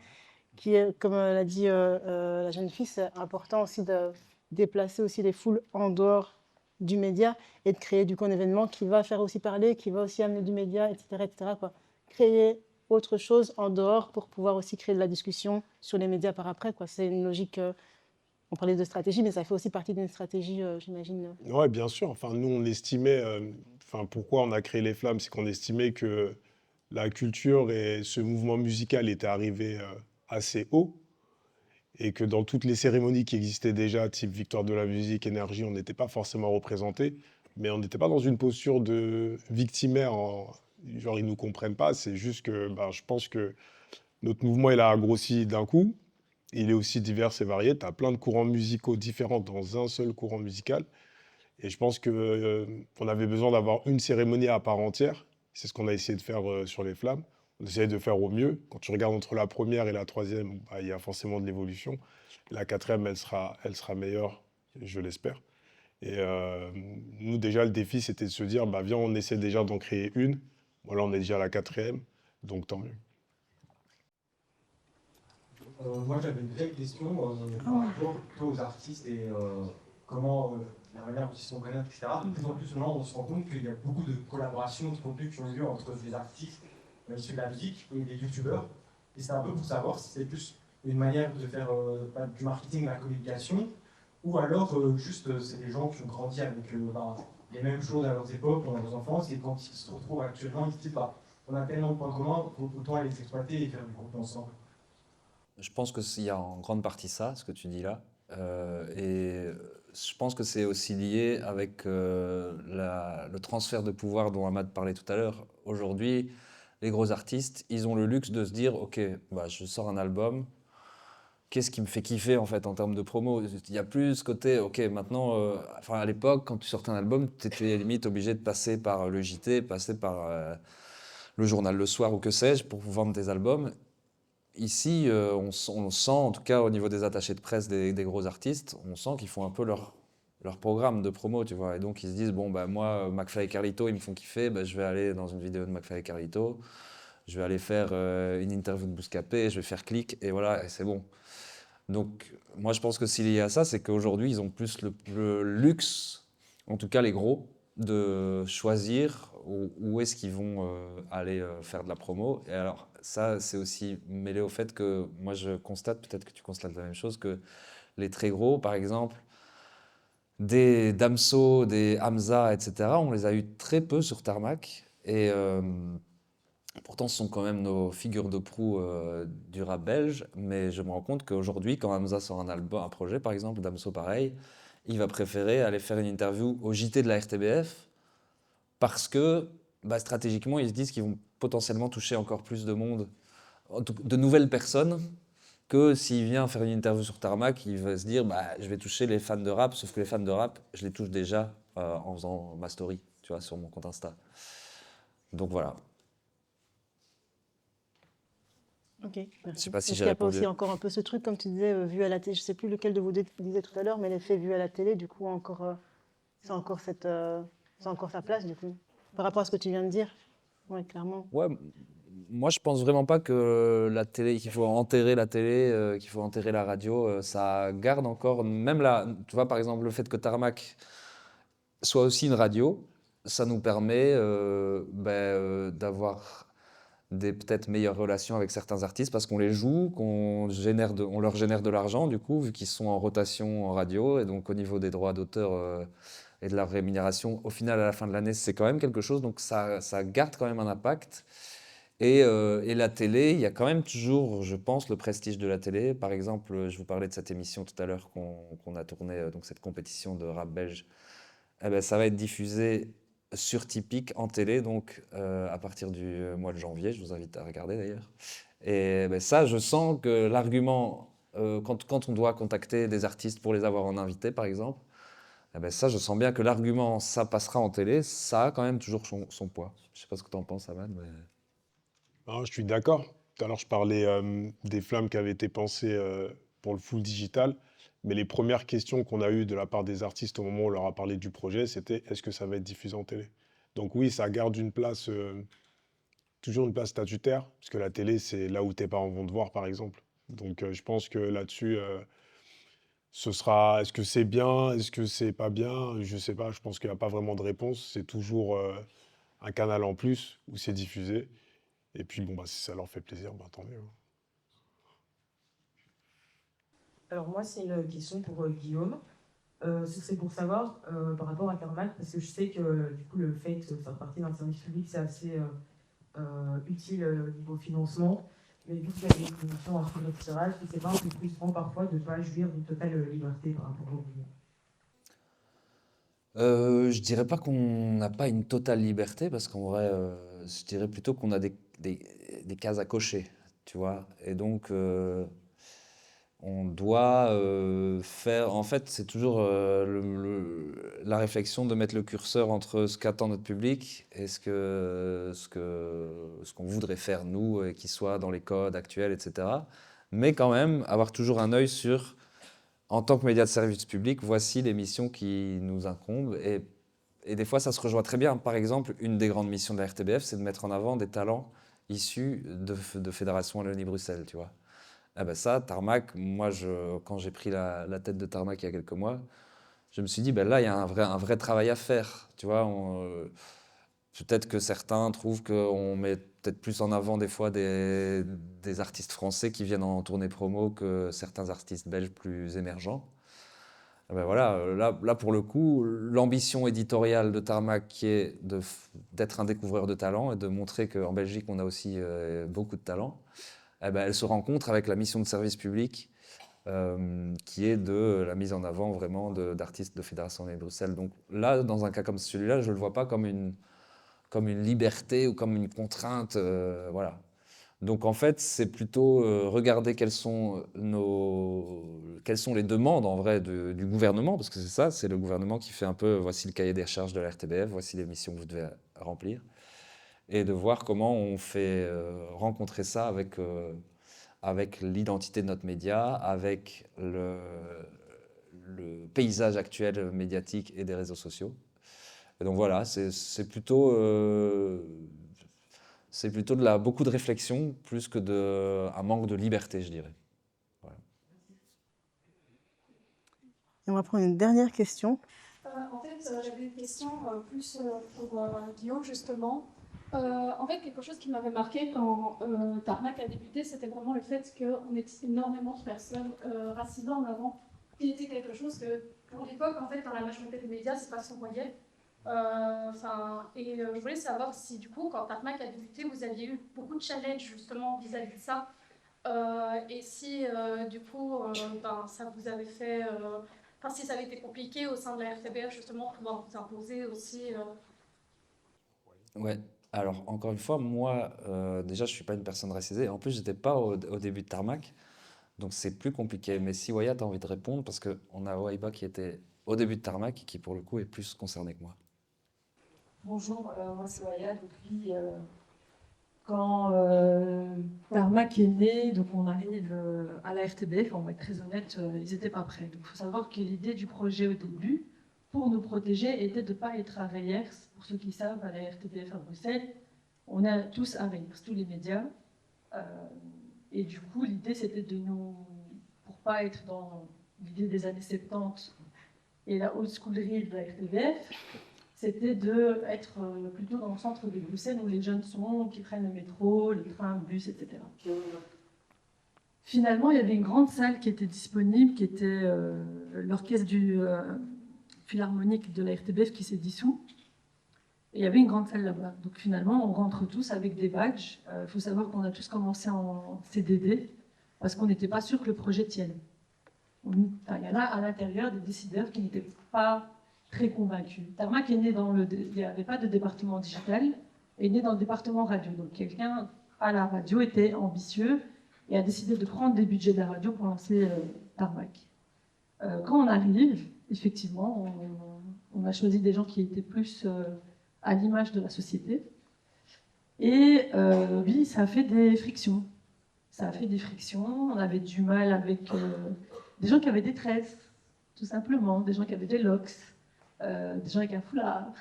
A: qui est, comme l'a dit la jeune fille, c'est important aussi de déplacer aussi les foules en dehors du média et de créer du coup un événement qui va faire aussi parler, qui va aussi amener du média, etc. quoi. Créer autre chose en dehors pour pouvoir aussi créer de la discussion sur les médias par après, quoi. C'est une logique On parlait de stratégie, mais ça fait aussi partie d'une stratégie, j'imagine.
B: Ouais, bien sûr. Enfin, nous, on estimait, enfin, pourquoi on a créé les Flammes, c'est qu'on estimait que la culture et ce mouvement musical étaient arrivés assez haut et que dans toutes les cérémonies qui existaient déjà, type Victoire de la musique, Énergie, on n'était pas forcément représentés, mais on n'était pas dans une posture de victimaire, genre ils nous comprennent pas. C'est juste que ben, je pense que notre mouvement, il a grossi d'un coup. Il est aussi divers et varié. Tu as plein de courants musicaux différents dans un seul courant musical. Et je pense qu'on avait besoin d'avoir une cérémonie à part entière. C'est ce qu'on a essayé de faire sur les Flammes. On essayait de faire au mieux. Quand tu regardes entre la première et la troisième, bah, il y a forcément de l'évolution. La quatrième, elle sera meilleure, je l'espère. Et nous, déjà, le défi, c'était de se dire, bah, viens, on essaie déjà d'en créer une. Voilà, on est déjà à la quatrième, donc tant mieux.
J: Moi, j'avais une vraie question par rapport plutôt aux artistes et comment la manière dont ils sont connus, etc. De plus en plus, maintenant, on se rend compte qu'il y a beaucoup de collaborations, de contenus qui ont lieu entre des artistes issus de la musique et des youtubeurs. Et c'est un peu pour savoir si c'est plus une manière de faire du marketing, de la communication, ou alors juste c'est des gens qui ont grandi avec les mêmes choses à leurs époques, dans leurs enfances, et quand ils se retrouvent actuellement, ils se disent bah, on a tellement de points communs, autant les exploiter et faire du contenu ensemble.
C: Je pense qu'il y a en grande partie ça, ce que tu dis là. Et je pense que c'est aussi lié avec le transfert de pouvoir dont Ahmad parlait tout à l'heure. Aujourd'hui, les gros artistes, ils ont le luxe de se dire, ok, bah, je sors un album, qu'est-ce qui me fait kiffer en fait en termes de promo? Il n'y a plus ce côté, ok, maintenant, enfin à l'époque, quand tu sortais un album, tu étais limite obligé de passer par le JT, passer par le journal le soir ou que sais-je pour vendre tes albums. Ici, on sent, en tout cas au niveau des attachés de presse des gros artistes, on sent qu'ils font un peu leur programme de promo, tu vois. Et donc ils se disent, bon, bah, moi, McFly et Carlito, ils me font kiffer, bah, je vais aller dans une vidéo de McFly et Carlito, je vais aller faire une interview de Bouscapé, je vais faire clic, et voilà, et c'est bon. Donc moi, je pense que s'il y a ça, c'est qu'aujourd'hui, ils ont plus le luxe, en tout cas les gros, de choisir où est-ce qu'ils vont aller faire de la promo. Et alors, ça, c'est aussi mêlé au fait que moi, je constate, peut-être que tu constates la même chose, que les très gros, par exemple, des Damso, des Hamza, etc., on les a eu très peu sur Tarmac. Et pourtant, ce sont quand même nos figures de proue du rap belge. Mais je me rends compte qu'aujourd'hui, quand Hamza sort un album, un projet, par exemple, Damso pareil, il va préférer aller faire une interview au JT de la RTBF parce que bah, stratégiquement, ils se disent qu'ils vont potentiellement toucher encore plus de monde, de nouvelles personnes, que s'il vient faire une interview sur Tarmac, il va se dire bah, je vais toucher les fans de rap, sauf que les fans de rap, je les touche déjà en faisant ma story, tu vois, sur mon compte Insta. Donc voilà.
A: Ok, merci.
C: Je sais pas si
A: Est-ce
C: j'ai
A: qu'il n'y a pas
C: répondu.
A: aussi encore un peu ce truc, comme tu disais, vu à la télé, je ne sais plus lequel de vous deux disait tout à l'heure, mais l'effet vu à la télé, du coup, c'est encore sa place, du coup, par rapport à ce que tu viens de dire. Oui, clairement.
C: Ouais, moi je pense vraiment pas que la télé, qu'il faut enterrer la télé, qu'il faut enterrer la radio. Ça garde encore, même là, tu vois, par exemple, le fait que Tarmac soit aussi une radio, ça nous permet d'avoir des peut-être meilleures relations avec certains artistes parce qu'on les joue, on leur génère de l'argent du coup, vu qu'ils sont en rotation en radio. Et donc au niveau des droits d'auteur et de leur rémunération, au final, à la fin de l'année, c'est quand même quelque chose. Donc ça garde quand même un impact. Et la télé, il y a quand même toujours, je pense, le prestige de la télé. Par exemple, je vous parlais de cette émission tout à l'heure qu'on a tournée, donc cette compétition de rap belge. Eh ben, ça va être diffusé sur Tipeee en télé, donc à partir du mois de janvier. Je vous invite à regarder d'ailleurs. Et ben, ça, je sens que l'argument, quand on doit contacter des artistes pour les avoir en invité, par exemple, eh ben, ça, je sens bien que l'argument, ça passera en télé, ça a quand même toujours son poids. Je ne sais pas ce que tu en penses, Aman, mais...
B: Ah, je suis d'accord. Tout à l'heure, je parlais des flammes qui avaient été pensées pour le full digital. Mais les premières questions qu'on a eues de la part des artistes au moment où on leur a parlé du projet, c'était est-ce que ça va être diffusé en télé? Donc oui, ça garde une place, toujours une place statutaire, puisque la télé, c'est là où tes parents vont te voir, par exemple. Donc je pense que là-dessus, ce sera, est-ce que c'est bien, est-ce que c'est pas bien? Je sais pas, je pense qu'il n'y a pas vraiment de réponse. C'est toujours un canal en plus où c'est diffusé. Et puis, bon, bah, si ça leur fait plaisir, bah, tant mieux.
L: Alors moi, c'est une question pour Guillaume. Ce serait pour savoir par rapport à Tarmac, parce que je sais que du coup, le fait de faire partie d'un service public, c'est assez utile au niveau financement. Mais vu qu'il y a des conditions en tirage, c'est pas un peu frustrant parfois de ne pas jouir d'une totale liberté par rapport au mouvement.
C: Je dirais pas qu'on n'a pas une totale liberté, parce qu'en vrai, je dirais plutôt qu'on a des cases à cocher, tu vois. Et donc, on doit faire. En fait, c'est toujours la réflexion de mettre le curseur entre ce qu'attend notre public et ce qu'on voudrait faire nous, et qui soit dans les codes actuels, etc. Mais quand même, avoir toujours un œil sur, en tant que média de service public, voici les missions qui nous incombent. Et des fois, ça se rejoint très bien. Par exemple, une des grandes missions de la RTBF, c'est de mettre en avant des talents issus de Fédération Wallonie-Bruxelles, tu vois. Ah ben ça, Tarmac, moi, quand j'ai pris la tête de Tarmac il y a quelques mois, je me suis dit, ben là, il y a un vrai travail à faire. Tu vois, peut-être que certains trouvent qu'on met peut-être plus en avant des fois des artistes français qui viennent en tournée promo que certains artistes belges plus émergents. Ah ben voilà, là, pour le coup, l'ambition éditoriale de Tarmac, qui est d'être un découvreur de talent et de montrer qu'en Belgique, on a aussi beaucoup de talent, eh ben, elle se rencontre avec la mission de service public, qui est de la mise en avant vraiment d'artistes de Fédération Wallonie Bruxelles. Donc là, dans un cas comme celui-là, je ne le vois pas comme une liberté ou comme une contrainte. Voilà. Donc en fait, c'est plutôt regarder quelles sont les demandes en vrai du gouvernement, parce que c'est ça, c'est le gouvernement qui fait un peu, voici le cahier des charges de la RTBF, voici les missions que vous devez remplir, et de voir comment on fait rencontrer ça avec l'identité de notre média, avec le paysage actuel médiatique et des réseaux sociaux. Et donc voilà, c'est plutôt beaucoup de réflexion, plus que un manque de liberté, je dirais. Voilà.
A: Et on va prendre une dernière question.
O: En fait, j'avais une question plus pour Guillaume, justement. En fait, quelque chose qui m'avait marqué quand Tarmac a débuté, c'était vraiment le fait qu'on était énormément de personnes racisées en avant, qui était quelque chose que, pour l'époque, en fait, dans la majorité des médias, c'est pas ce qu'on voyait. Je voulais savoir si, du coup, quand Tarmac a débuté, vous aviez eu beaucoup de challenges, justement, vis-à-vis de ça. Et si, du coup, ça vous avait fait... si ça avait été compliqué au sein de la RTBF, justement, de pouvoir vous imposer aussi...
C: Ouais. Alors, encore une fois, moi, déjà, je ne suis pas une personne racisée. En plus, je n'étais pas au début de Tarmac, donc c'est plus compliqué. Mais si Waya, tu as envie de répondre, parce qu'on a Waiba qui était au début de Tarmac et qui, pour le coup, est plus concerné que moi.
M: Bonjour, moi c'est Waya. Depuis quand Tarmac est né, donc on arrive à la RTBF, on va être très honnête, ils n'étaient pas prêts. Donc il faut savoir que l'idée du projet au début, pour nous protéger, était de ne pas être à Reyers. Pour ceux qui savent, à la RTBF à Bruxelles, on est tous à Reyers, tous les médias. Et du coup, l'idée, c'était de nous, pour ne pas être dans l'idée des années 70 et la old schoolerie de la RTBF, c'était d'être plutôt dans le centre de Bruxelles où les jeunes sont, qui prennent le métro, le train, le bus, etc. Finalement, il y avait une grande salle qui était disponible, qui était l'orchestre du philharmonique de la RTBF qui s'est dissous. Et il y avait une grande salle là-bas. Donc finalement, on rentre tous avec des badges. Il faut savoir qu'on a tous commencé en CDD parce qu'on n'était pas sûr que le projet tienne. Il y en a à l'intérieur des décideurs qui n'étaient pas très convaincus. Tarmac est né il n'y avait pas de département digital, est né dans le département radio. Donc quelqu'un à la radio était ambitieux et a décidé de prendre des budgets de la radio pour lancer Tarmac. Quand on arrive, effectivement, on a choisi des gens qui étaient plus à l'image de la société. Et oui, ça a fait des frictions. Ça a fait des frictions. On avait du mal avec des gens qui avaient des tresses, tout simplement, des gens qui avaient des locks, des gens avec un foulard.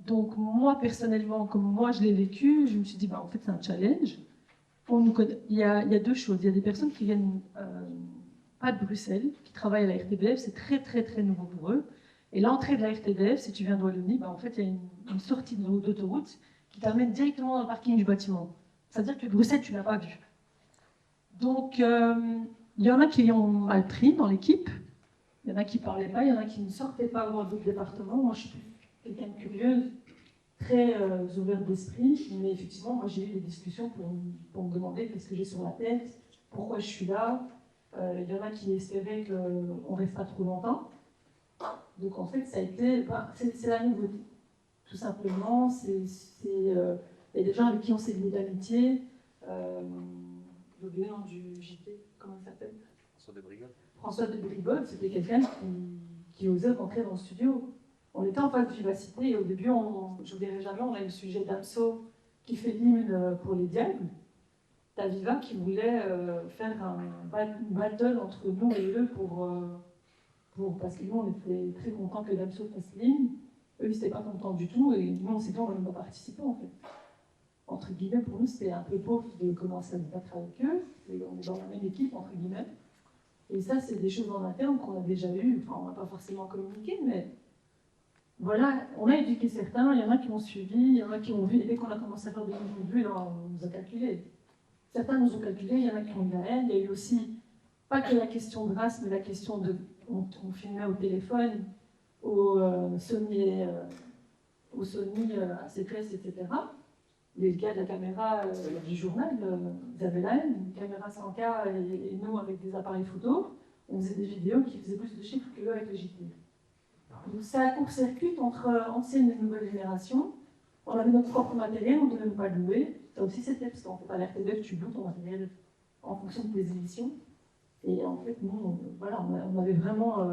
M: Donc moi, personnellement, comme moi je l'ai vécu, je me suis dit, en fait, c'est un challenge. Il y a deux choses. Il y a des personnes qui viennent pas de Bruxelles, qui travaillent à la RTBF, c'est très, très, très nouveau pour eux. Et l'entrée de la RTBF, si tu viens de Wallonie, en fait, il y a une sortie d'autoroute qui t'amène directement dans le parking du bâtiment. C'est-à-dire que Bruxelles, tu ne l'as pas vu. Donc, il y en a qui ont mal pris dans l'équipe, il y en a qui ne parlaient pas, il y en a qui ne sortaient pas dans d'autres départements. Moi, je suis quelqu'un de curieuse, très ouverte d'esprit, mais effectivement, moi, j'ai eu des discussions pour me demander qu'est-ce que j'ai sur la tête, pourquoi je suis là. Il y en a qui espéraient qu'on ne reste pas trop longtemps. Donc, en fait, ça a été, c'est la nouveauté. Tout simplement, il y a des gens avec qui on s'est lié d'amitié. J'ai oublié le nom du JT, comment il s'appelle?
C: François de Brigode.
M: François de Brigode, c'était quelqu'un qui osait rentrer dans le studio. On était en phase de vivacité et au début, je ne dirai jamais, on a eu le sujet d'Amso qui fait l'hymne pour les diables. T'as Viva qui voulait faire une battle entre nous et eux parce que nous, on était très contents que Damso fasse l'hymne. Eux, ils n'étaient pas contents du tout et nous, on s'est dit, on va même pas participer en fait. Entre guillemets, pour nous, c'était un peu pauvre de commencer à se battre avec eux. On est dans la même équipe, entre guillemets. Et ça, c'est des choses en interne qu'on a déjà eues. Enfin, on n'a pas forcément communiqué, mais voilà, on a éduqué certains, il y en a qui ont suivi, il y en a qui ont vu, et dès qu'on a commencé à faire des vues, on nous a calculé. Certains nous ont calculé, il y en a qui ont eu la haine, il y a eu aussi, pas que la question de race, mais la question de, on filmait au téléphone, au Sony A7S, etc. Les gars de la caméra du journal, ils avaient la haine, une caméra 100K et nous avec des appareils photo, on faisait des vidéos qui faisaient plus de chiffres que eux avec le JT. Donc ça court-circuite entre ancienne et nouvelle génération. On avait notre propre matériel, on ne devait pas le louer. Ça aussi c'était parce qu'on ne fait pas l'RTBF, tu loues ton matériel en fonction de tes émissions. Et en fait, nous, voilà, on avait vraiment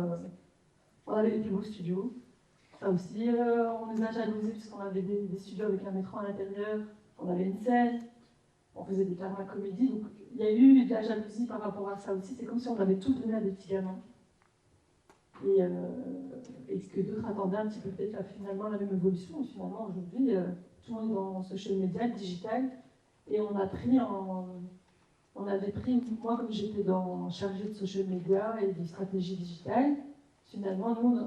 M: on avait des plus beaux studios. Ça aussi, on nous a jalousés puisqu'on avait des studios avec un écran à l'intérieur, on avait une scène, on faisait des karma comédies. Donc il y a eu de la jalousie par rapport à ça aussi. C'est comme si on avait tout donné à des petits gamins. Et ce que d'autres attendaient un petit peu peut-être finalement la même évolution. Et finalement, aujourd'hui, tout le monde est dans social media, digital. Et on avait pris, moi comme j'étais chargée de social media et de stratégie digitale, finalement, nous,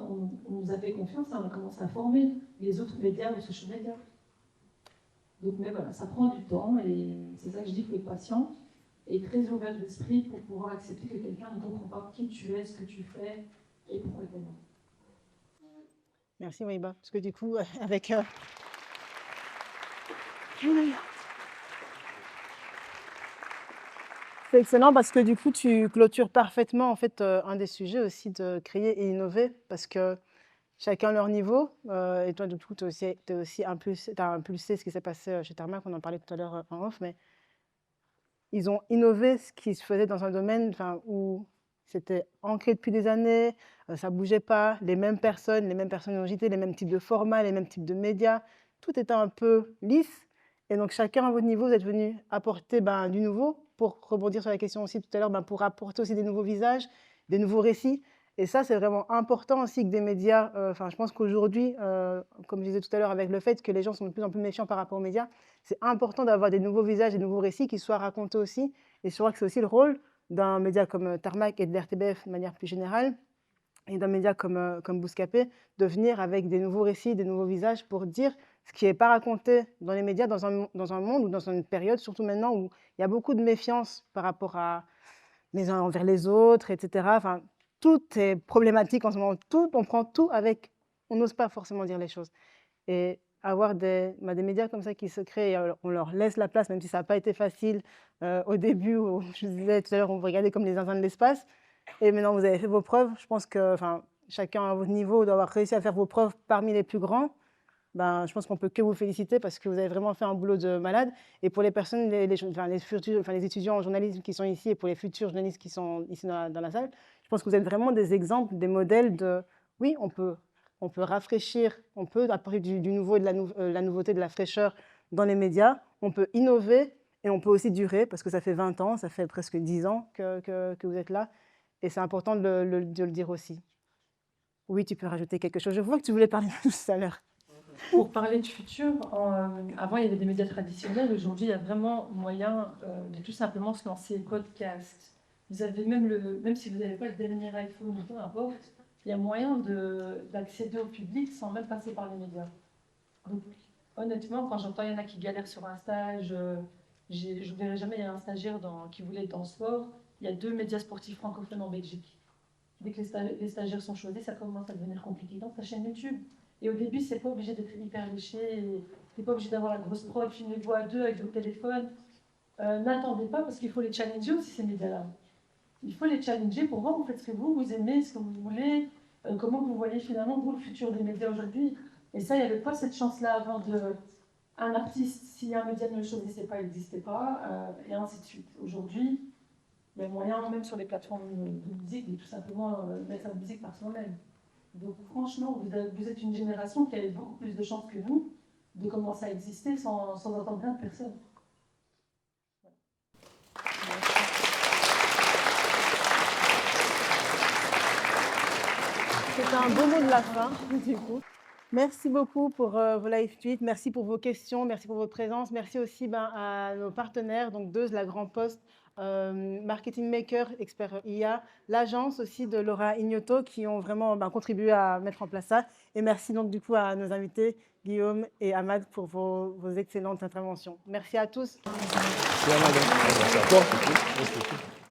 M: on nous a fait confiance et on a commencé à former les autres médias au social media. Donc, mais voilà, ça prend du temps et c'est ça que je dis, qu'il faut être patient et très ouvert d'esprit pour pouvoir accepter que quelqu'un ne comprend pas qui tu es, ce que tu fais et pourquoi et comment.
A: Merci Waiba, parce que du coup, avec... C'est excellent parce que du coup, tu clôtures parfaitement en fait un des sujets aussi de créer et innover parce que chacun leur niveau. Et toi, du coup, tu as aussi impulsé ce qui s'est passé chez Tarmac, on en parlait tout à l'heure en off, mais ils ont innové ce qui se faisait dans un domaine où c'était ancré depuis des années, ça ne bougeait pas, les mêmes personnalités, les mêmes types de formats, les mêmes types de médias, tout était un peu lisse. Et donc, chacun à votre niveau, vous êtes venu apporter du nouveau, pour rebondir sur la question aussi tout à l'heure, pour apporter aussi des nouveaux visages, des nouveaux récits. Et ça, c'est vraiment important aussi que des médias, je pense qu'aujourd'hui, comme je disais tout à l'heure, avec le fait que les gens sont de plus en plus méfiants par rapport aux médias, c'est important d'avoir des nouveaux visages, des nouveaux récits qui soient racontés aussi. Et je crois que c'est aussi le rôle d'un média comme Tarmac et de l'RTBF de manière plus générale, et d'un média comme Bouscapé, de venir avec des nouveaux récits, des nouveaux visages pour dire ce qui n'est pas raconté dans les médias dans un monde ou dans une période, surtout maintenant où il y a beaucoup de méfiance par rapport à les uns envers les autres, etc. Enfin, tout est problématique en ce moment. On prend tout avec... On n'ose pas forcément dire les choses. Et avoir des médias comme ça qui se créent, on leur laisse la place, même si ça n'a pas été facile au début, où je disais tout à l'heure, on vous regardait comme les zinzins de l'espace. Et maintenant, vous avez fait vos preuves. Je pense que chacun à votre niveau doit avoir réussi à faire vos preuves parmi les plus grands. Je pense qu'on ne peut que vous féliciter parce que vous avez vraiment fait un boulot de malade. Et pour les personnes, les étudiants en journalisme qui sont ici et pour les futurs journalistes qui sont ici dans la salle, je pense que vous êtes vraiment des exemples, des modèles de oui, on peut rafraîchir, on peut apporter du nouveau, de la nouveauté, de la fraîcheur dans les médias, on peut innover et on peut aussi durer parce que ça fait 20 ans, ça fait presque 10 ans que vous êtes là. Et c'est important de le dire aussi. Oui, tu peux rajouter quelque chose. Je vois que tu voulais parler tout à l'heure.
M: Pour parler de futur, avant il y avait des médias traditionnels, aujourd'hui il y a vraiment moyen de tout simplement se lancer podcast. Vous avez même si vous n'avez pas le dernier iPhone ou peu importe, il y a moyen d'accéder au public sans même passer par les médias. Donc honnêtement, quand j'entends il y en a qui galèrent sur un stage, je ne verrai jamais, il y a un stagiaire qui voulait être dans le sport, il y a 2 médias sportifs francophones en Belgique. Dès que les stagiaires sont choisis, ça commence à devenir compliqué. Donc, ta chaîne YouTube. Et au début, c'est pas obligé d'être hyper léché. T'es pas obligé d'avoir la grosse prod, filmez-vous à 2 avec votre téléphone. N'attendez pas parce qu'il faut les challenger aussi, ces médias-là. Il faut les challenger pour voir, vous faites ce que vous aimez, ce que vous voulez, comment vous voyez finalement, vous, le futur des médias aujourd'hui. Et ça, il n'y avait pas cette chance-là avant de... Un artiste, si un média ne le choisissait pas, il n'existait pas, et ainsi de suite. Aujourd'hui, il y a moyen, même sur les plateformes de musique, de tout simplement mettre la musique par soi-même. Donc franchement, vous êtes une génération qui a beaucoup plus de chances que nous de commencer à exister sans entendre rien de personne.
A: C'est un beau mot de la fin, du coup. Merci beaucoup pour vos live tweets, merci pour vos questions, merci pour votre présence. Merci aussi à nos partenaires, donc Deuse, La Grand Poste, Marketing Maker, Expert IA, l'agence aussi de Laura Ignoto qui ont vraiment contribué à mettre en place ça. Et merci donc du coup à nos invités, Guillaume et Ahmad, pour vos excellentes interventions. Merci à tous.
B: Merci Ahmad. Merci à toi.